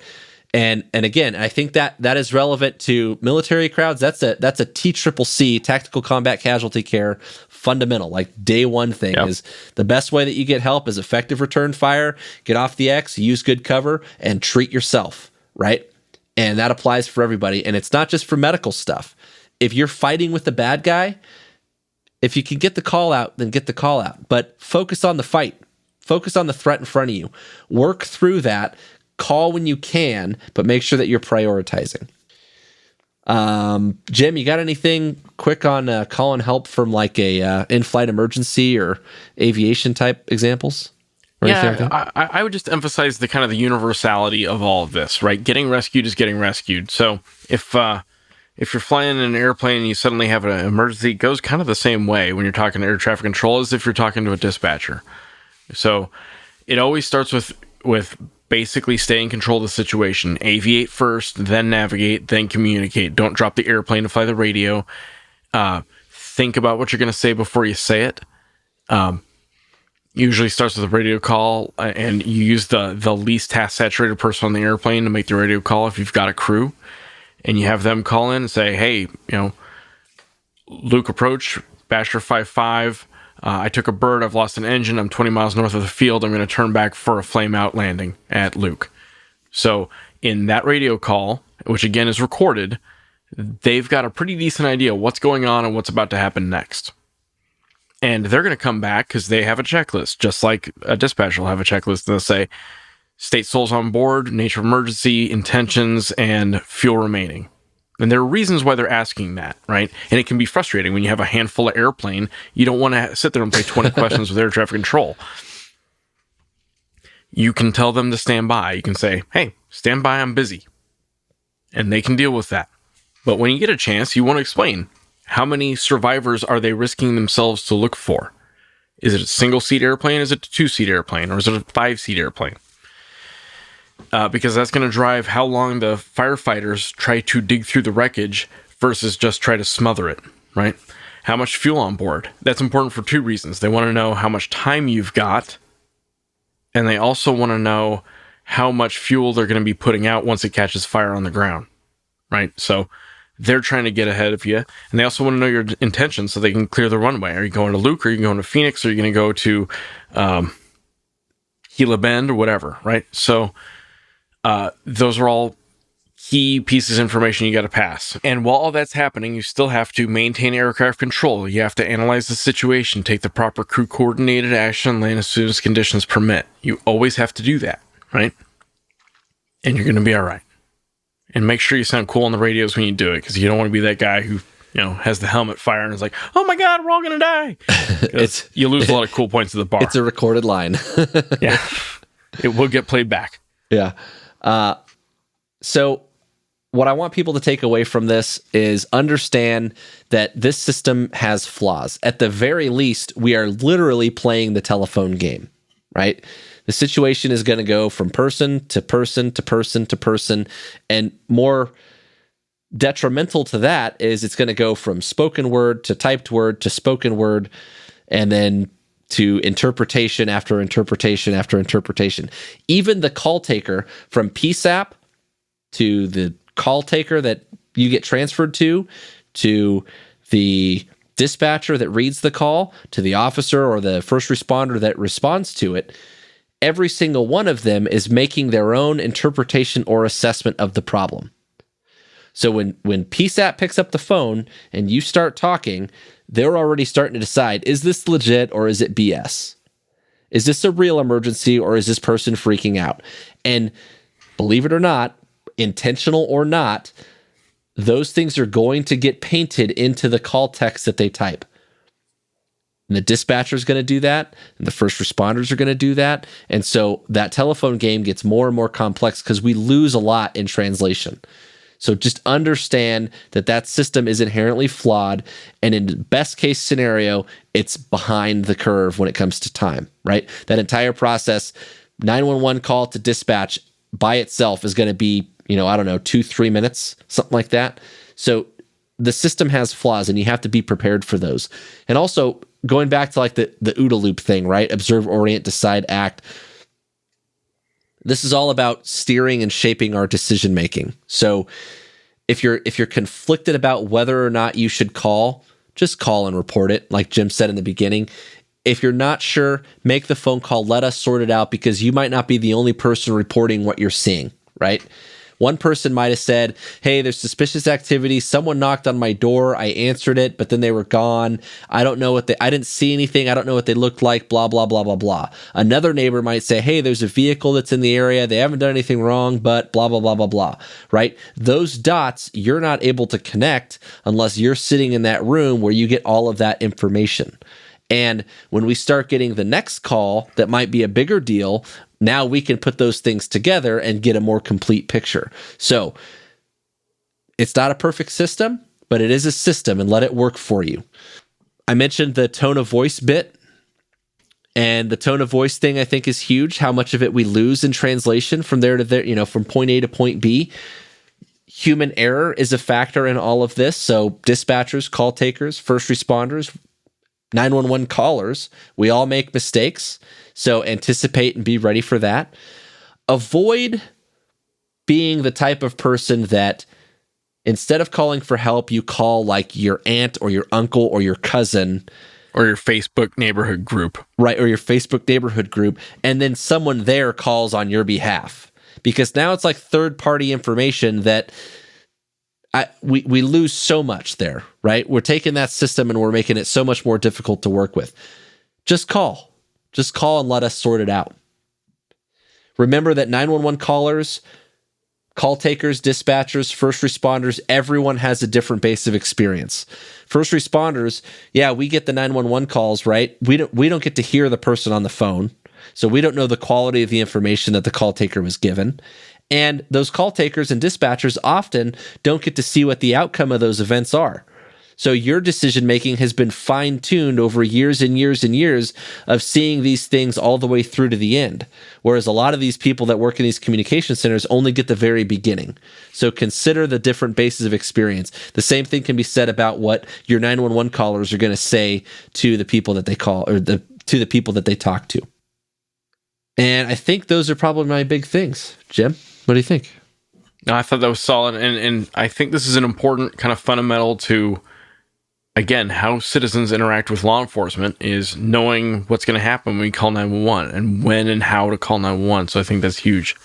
And again, I think that is relevant to military crowds. That's a TCCC, Tactical Combat Casualty Care, fundamental, like day one thing. Yep. Is the best way that you get help is effective return fire, get off the X, use good cover, and treat yourself, right? And that applies for everybody. And it's not just for medical stuff. If you're fighting with the bad guy, if you can get the call out, then get the call out. But focus on the fight. Focus on the threat in front of you. Work through that. Call when you can, but make sure that you're prioritizing. Jim, you got anything quick on calling help from like a in-flight emergency or aviation type examples? Yeah, I would just emphasize the kind of the universality of all of this, right? Getting rescued is getting rescued. So if you're flying in an airplane and you suddenly have an emergency, it goes kind of the same way when you're talking to air traffic control as if you're talking to a dispatcher. So it always starts with basically stay in control of the situation. Aviate first, then navigate, then communicate. Don't drop the airplane to fly the radio. Think about what you're going to say before you say it. Usually starts with a radio call, and you use the least task saturated person on the airplane to make the radio call if you've got a crew. And you have them call in and say, hey, Luke approach, Basher 5-5. I took a bird. I've lost an engine. I'm 20 miles north of the field. I'm going to turn back for a flame out landing at Luke. So in that radio call, which again is recorded, they've got a pretty decent idea what's going on and what's about to happen next. And they're going to come back because they have a checklist, just like a dispatcher will have a checklist. They'll say, state souls on board, nature of emergency, intentions, and fuel remaining. And there are reasons why they're asking that, right? And it can be frustrating when you have a handful of airplane. You don't want to sit there and play 20 questions with air traffic control. You can tell them to stand by. You can say, hey, stand by, I'm busy. And they can deal with that. But when you get a chance, you want to explain, how many survivors are they risking themselves to look for? Is it a single-seat airplane? Is it a two-seat airplane? Or is it a five-seat airplane? Because that's going to drive how long the firefighters try to dig through the wreckage versus just try to smother it, right? How much fuel on board? That's important for two reasons. They want to know how much time you've got, and they also want to know how much fuel they're going to be putting out once it catches fire on the ground, right? So they're trying to get ahead of you, and they also want to know your intentions so they can clear the runway. Are you going to Luke, or are you going to Phoenix, or are you going to go to Gila Bend, or whatever, right? So those are all key pieces of information you got to pass. And while all that's happening, you still have to maintain aircraft control. You have to analyze the situation, take the proper crew coordinated action, land as soon as conditions permit. You always have to do that, right? And you're going to be all right. And make sure you sound cool on the radios when you do it, because you don't want to be that guy who, has the helmet fire and is like, oh my God, we're all going to die. You lose a lot of cool points at the bar. It's a recorded line. Yeah. It will get played back. Yeah. So what I want people to take away from this is understand that this system has flaws. At the very least, we are literally playing the telephone game, right? The situation is going to go from person to person to person to person, and more detrimental to that is it's going to go from spoken word to typed word to spoken word, and then to interpretation after interpretation after interpretation. Even the call taker, from PSAP to the call taker that you get transferred to the dispatcher that reads the call, to the officer or the first responder that responds to it, every single one of them is making their own interpretation or assessment of the problem. So when PSAP picks up the phone and you start talking, they're already starting to decide, is this legit or is it BS? Is this a real emergency or is this person freaking out? And believe it or not, intentional or not, those things are going to get painted into the call text that they type. And the dispatcher is going to do that, and the first responders are going to do that. And so that telephone game gets more and more complex because we lose a lot in translation. So just understand that that system is inherently flawed, and in the best case scenario, it's behind the curve when it comes to time, right? That entire process, 911 call to dispatch by itself is going to be, 2-3 minutes, something like that. So the system has flaws, and you have to be prepared for those. And also, going back to like the OODA loop thing, right? Observe, orient, decide, act. This is all about steering and shaping our decision making. So if you're conflicted about whether or not you should call, just call and report it, like Jim said in the beginning. If you're not sure, make the phone call. Let us sort it out, because you might not be the only person reporting what you're seeing, right? One person might have said, hey, there's suspicious activity. Someone knocked on my door. I answered it, but then they were gone. I didn't see anything. I don't know what they looked like, blah, blah, blah, blah, blah. Another neighbor might say, hey, there's a vehicle that's in the area. They haven't done anything wrong, but blah, blah, blah, blah, blah, right? Those dots, you're not able to connect unless you're sitting in that room where you get all of that information. And when we start getting the next call that might be a bigger deal, now we can put those things together and get a more complete picture. So it's not a perfect system, but it is a system, and let it work for you. I mentioned the tone of voice bit, and the tone of voice thing I think is huge. How much of it we lose in translation from there to there, from point A to point B. Human error is a factor in all of this. So dispatchers, call takers, first responders, 911 callers, we all make mistakes. So anticipate and be ready for that. Avoid being the type of person that instead of calling for help, you call like your aunt or your uncle or your cousin. Or your Facebook neighborhood group. Right, or your Facebook neighborhood group. And then someone there calls on your behalf. Because now it's like third-party information that we lose so much there, right? We're taking that system and we're making it so much more difficult to work with. Just call. Just call and let us sort it out. Remember that 911 callers, call takers, dispatchers, first responders, everyone has a different base of experience. First responders, yeah, we get the 911 calls, right? We don't get to hear the person on the phone, so we don't know the quality of the information that the call taker was given. And those call takers and dispatchers often don't get to see what the outcome of those events are. So your decision making has been fine-tuned over years and years and years of seeing these things all the way through to the end. Whereas a lot of these people that work in these communication centers only get the very beginning. So consider the different bases of experience. The same thing can be said about what your 911 callers are going to say to the people that they call, or to the people that they talk to. And I think those are probably my big things. Jim, what do you think? No, I thought that was solid. And I think this is an important kind of fundamental to, again, how citizens interact with law enforcement is knowing what's going to happen when we call 911 and when and how to call 911. So I think that's huge.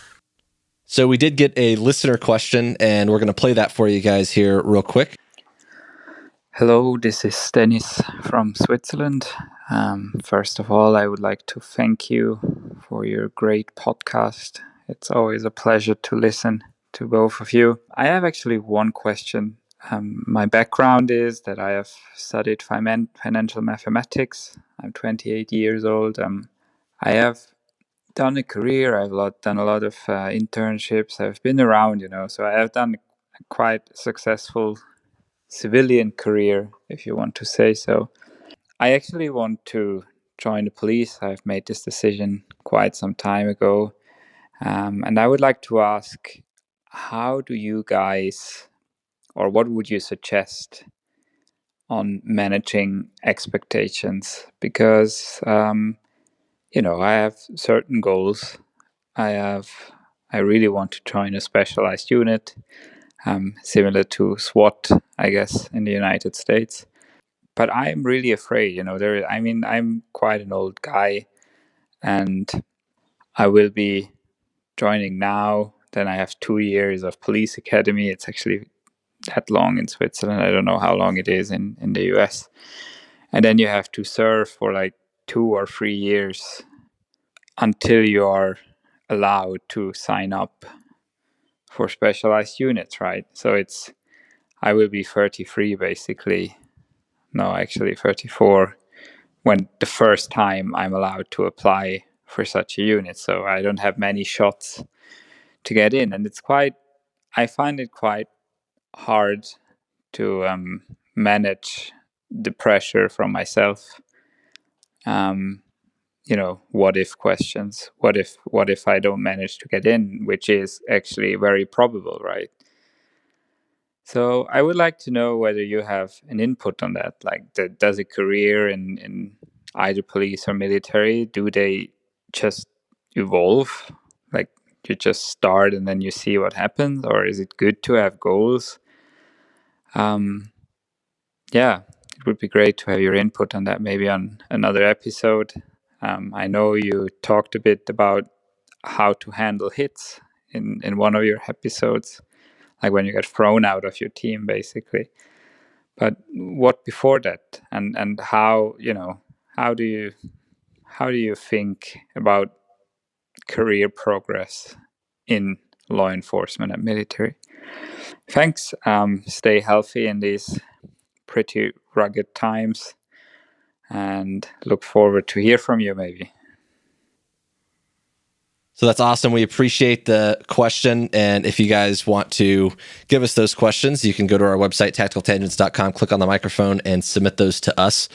So we did get a listener question, and we're going to play that for you guys here real quick. Hello, this is Dennis from Switzerland. First of all, I would like to thank you for your great podcast. It's always a pleasure to listen to both of you. I have actually one question. My background is that I have studied financial mathematics. I'm 28 years old. I have done a career. I've done a lot of internships. I've been around, so I have done a quite successful civilian career, if you want to say so. I actually want to join the police. I've made this decision quite some time ago. And I would like to ask, how do you guys, or what would you suggest on managing expectations? Because, I have certain goals. I really want to join a specialized unit, similar to SWAT, I guess, in the United States. But I'm really afraid, I'm quite an old guy, and I will be joining now. Then I have 2 years of police academy. It's actually that long in Switzerland. I don't know how long it is in the US. And then you have to serve for like 2 or 3 years until you are allowed to sign up for specialized units, right? So I will be 33 basically. No, actually 34 when the first time I'm allowed to apply for such a unit. So I don't have many shots to get in, and I find it quite hard to manage the pressure from myself. What if questions? What if I don't manage to get in, which is actually very probable, right? So I would like to know whether you have an input on that. Like, does a career in either police or military, do they just evolve? Like, you just start and then you see what happens, or is it good to have goals? Yeah, it would be great to have your input on that, maybe on another episode. I know you talked a bit about how to handle hits in one of your episodes, like when you get thrown out of your team, basically. But what before that, and how do you think about career progress in law enforcement and military? Thanks. Stay healthy in these pretty rugged times, and look forward to hear from you maybe. So that's awesome. We appreciate the question. And if you guys want to give us those questions, you can go to our website, tacticaltangents.com, click on the microphone and submit those to us.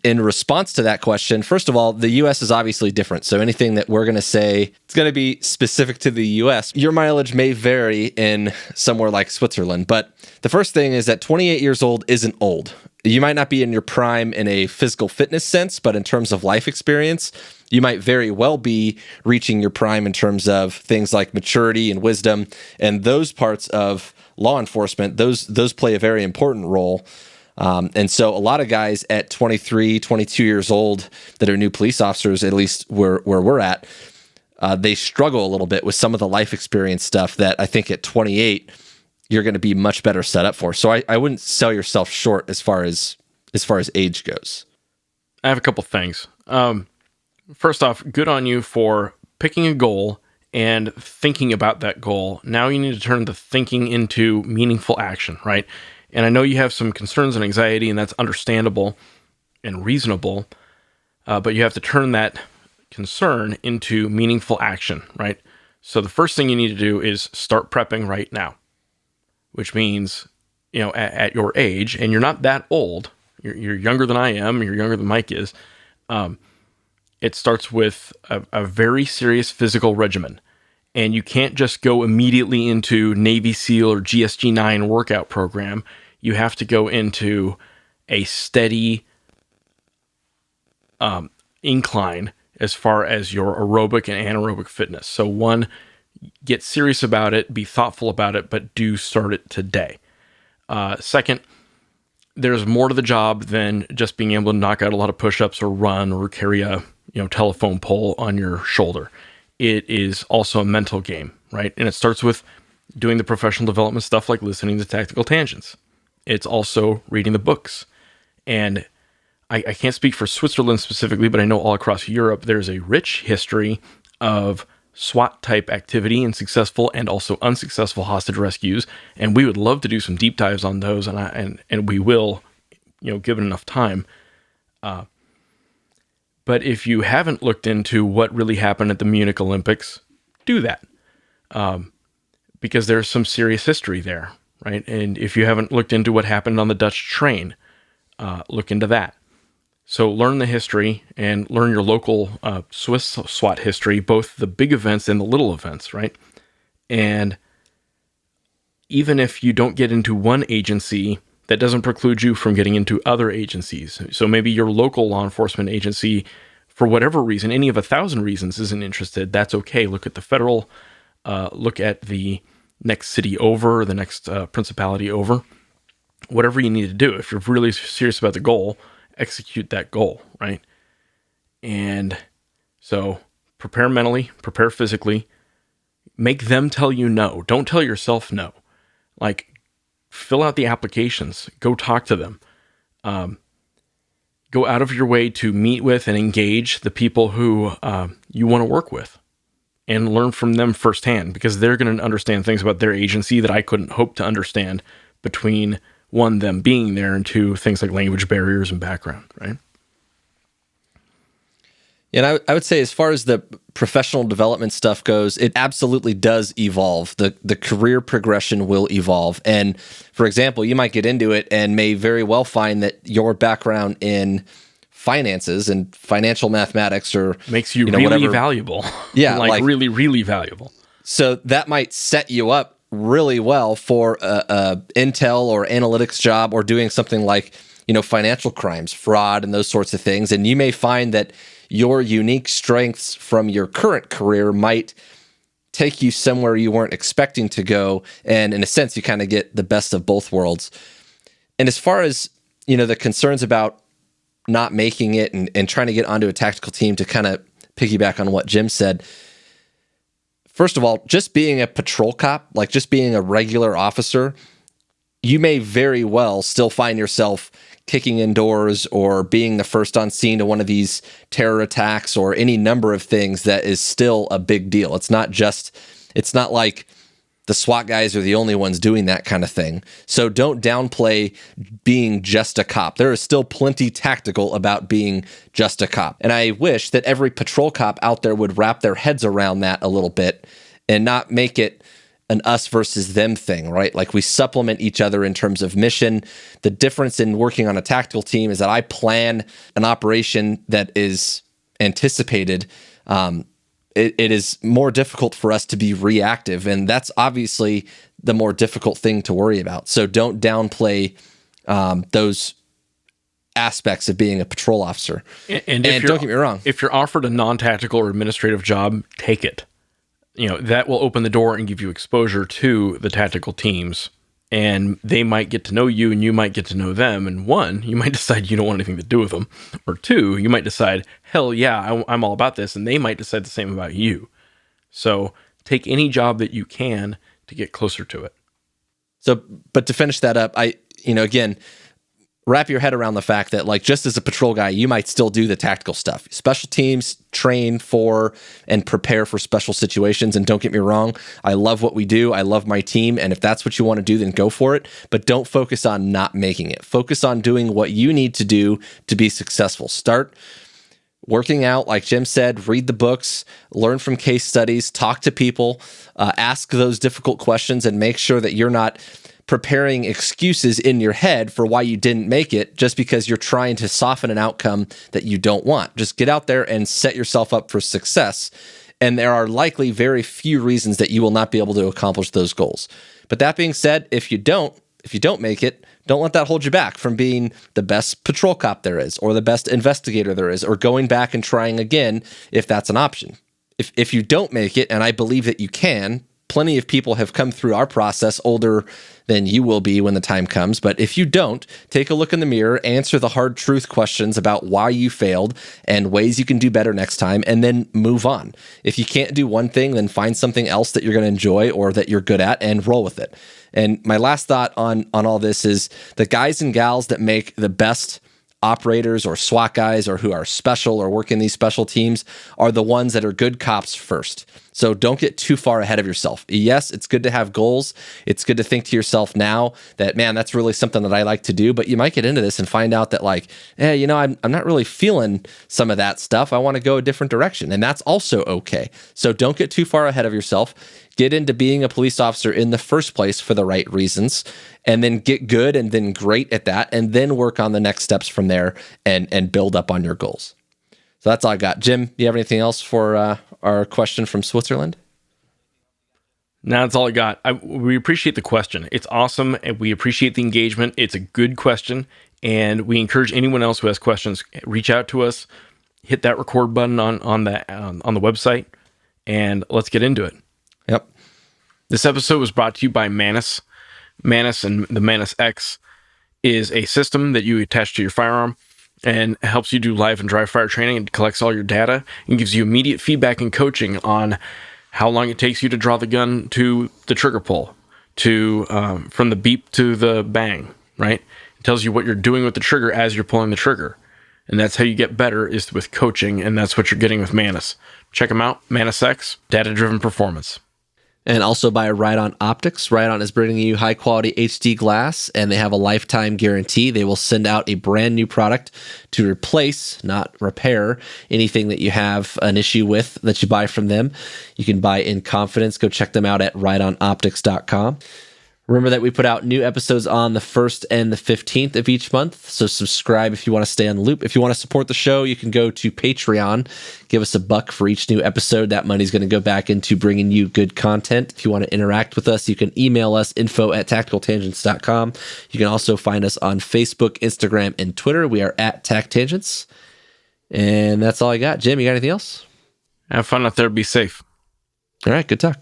In response to that question, first of all, the U.S. is obviously different. So anything that we're going to say, it's going to be specific to the U.S. Your mileage may vary in somewhere like Switzerland. But the first thing is that 28 years old isn't old. You might not be in your prime in a physical fitness sense, but in terms of life experience, you might very well be reaching your prime in terms of things like maturity and wisdom. And those parts of law enforcement, those play a very important role. And so a lot of guys at 23, 22 years old that are new police officers, at least where we're at, they struggle a little bit with some of the life experience stuff that I think at 28, you're going to be much better set up for. So I wouldn't sell yourself short as far as age goes. I have a couple things. First off, good on you for picking a goal and thinking about that goal. Now you need to turn the thinking into meaningful action, right? And I know you have some concerns and anxiety, and that's understandable and reasonable, but you have to turn that concern into meaningful action, right? So the first thing you need to do is start prepping right now, which means, at your age, and you're not that old, you're younger than I am, you're younger than Mike is, it starts with a very serious physical regimen. And you can't just go immediately into Navy SEAL or GSG-9 workout program. You have to go into a steady incline as far as your aerobic and anaerobic fitness. So one, get serious about it, be thoughtful about it, but do start it today. Second, there's more to the job than just being able to knock out a lot of push-ups or run or carry a telephone pole on your shoulder. It is also a mental game, right? And it starts with doing the professional development stuff like listening to Tactical Tangents. It's also reading the books. And I can't speak for Switzerland specifically, but I know all across Europe, there's a rich history of SWAT-type activity and successful and also unsuccessful hostage rescues. And we would love to do some deep dives on those, and we will, given enough time. But if you haven't looked into what really happened at the Munich Olympics, do that. Because there's some serious history there, right? And if you haven't looked into what happened on the Dutch train, look into that. So learn the history and learn your local Swiss SWAT history, both the big events and the little events, right? And even if you don't get into one agency, that doesn't preclude you from getting into other agencies. So maybe your local law enforcement agency, for whatever reason, any of 1,000 reasons, isn't interested. That's okay. Look at the federal, look at the next city over, the next principality over. Whatever you need to do. If you're really serious about the goal, execute that goal, right? And so prepare mentally, prepare physically, make them tell you no. Don't tell yourself no. Like, fill out the applications, go talk to them, go out of your way to meet with and engage the people who you want to work with and learn from them firsthand, because they're going to understand things about their agency that I couldn't hope to understand, between one, them being there, and two, things like language barriers and background, right? And I would say as far as the professional development stuff goes, it absolutely does evolve. The career progression will evolve. And for example, you might get into it and may very well find that your background in finances and financial mathematics or makes you really whatever, valuable. Yeah. like really, really valuable. So that might set you up really well for a intel or analytics job or doing something like, financial crimes, fraud, and those sorts of things. And you may find that your unique strengths from your current career might take you somewhere you weren't expecting to go. And in a sense, you kind of get the best of both worlds. And as far as, the concerns about not making it and trying to get onto a tactical team, to kind of piggyback on what Jim said, first of all, just being a patrol cop, like just being a regular officer, you may very well still find yourself kicking in doors or being the first on scene to one of these terror attacks or any number of things that is still a big deal. It's not like the SWAT guys are the only ones doing that kind of thing. So don't downplay being just a cop. There is still plenty tactical about being just a cop. And I wish that every patrol cop out there would wrap their heads around that a little bit and not make it an us versus them thing, right? Like we supplement each other in terms of mission. The difference in working on a tactical team is that I plan an operation that is anticipated. It is more difficult for us to be reactive, and that's obviously the more difficult thing to worry about. So don't downplay those aspects of being a patrol officer. And don't get me wrong, if you're offered a non-tactical or administrative job, take it. That will open the door and give you exposure to the tactical teams, and they might get to know you and you might get to know them. And one, you might decide you don't want anything to do with them. Or two, you might decide, hell yeah, I'm all about this. And they might decide the same about you. So take any job that you can to get closer to it. So, but to finish that up, again, wrap your head around the fact that, like, just as a patrol guy, you might still do the tactical stuff. Special teams train for and prepare for special situations. And don't get me wrong, I love what we do. I love my team. And if that's what you want to do, then go for it. But don't focus on not making it. Focus on doing what you need to do to be successful. Start working out, like Jim said, read the books, learn from case studies, talk to people, ask those difficult questions, and make sure that you're not preparing excuses in your head for why you didn't make it just because you're trying to soften an outcome that you don't want. Just get out there and set yourself up for success. And there are likely very few reasons that you will not be able to accomplish those goals. But that being said, if you don't make it, don't let that hold you back from being the best patrol cop there is, or the best investigator there is, or going back and trying again if that's an option. If you don't make it, and I believe that you can, plenty of people have come through our process older than you will be when the time comes. But if you don't, take a look in the mirror, answer the hard truth questions about why you failed and ways you can do better next time, and then move on. If you can't do one thing, then find something else that you're going to enjoy or that you're good at and roll with it. And my last thought on all this is the guys and gals that make the best operators or SWAT guys or who are special or work in these special teams are the ones that are good cops first. So don't get too far ahead of yourself. Yes, it's good to have goals. It's good to think to yourself now that, man, that's really something that I like to do. But you might get into this and find out that, like, hey, I'm not really feeling some of that stuff. I want to go a different direction. And that's also okay. So don't get too far ahead of yourself. Get into being a police officer in the first place for the right reasons, and then get good and then great at that, and then work on the next steps from there and build up on your goals. So that's all I got. Jim, do you have anything else for our question from Switzerland? No, that's all I got. We appreciate the question. It's awesome, and we appreciate the engagement. It's a good question, and we encourage anyone else who has questions, reach out to us, hit that record button on the website, and let's get into it. Yep. This episode was brought to you by Manus. Manus and the Manus X is a system that you attach to your firearm and helps you do live and dry fire training and collects all your data and gives you immediate feedback and coaching on how long it takes you to draw the gun to the trigger pull, to from the beep to the bang, right? It tells you what you're doing with the trigger as you're pulling the trigger. And that's how you get better, is with coaching, and that's what you're getting with Manus. Check them out, Manus X, data-driven performance. And also by Ride-On Optics. Ride-On is bringing you high-quality HD glass, and they have a lifetime guarantee. They will send out a brand new product to replace, not repair, anything that you have an issue with that you buy from them. You can buy in confidence. Go check them out at rideonoptics.com. Remember that we put out new episodes on the 1st and the 15th of each month, so subscribe if you want to stay on the loop. If you want to support the show, you can go to Patreon, give us $1 for each new episode. That money's going to go back into bringing you good content. If you want to interact with us, you can email us, info@tacticaltangents.com. You can also find us on Facebook, Instagram, and Twitter. We are at TacTangents. And that's all I got. Jim, you got anything else? Have fun out there. Be safe. All right, good talk.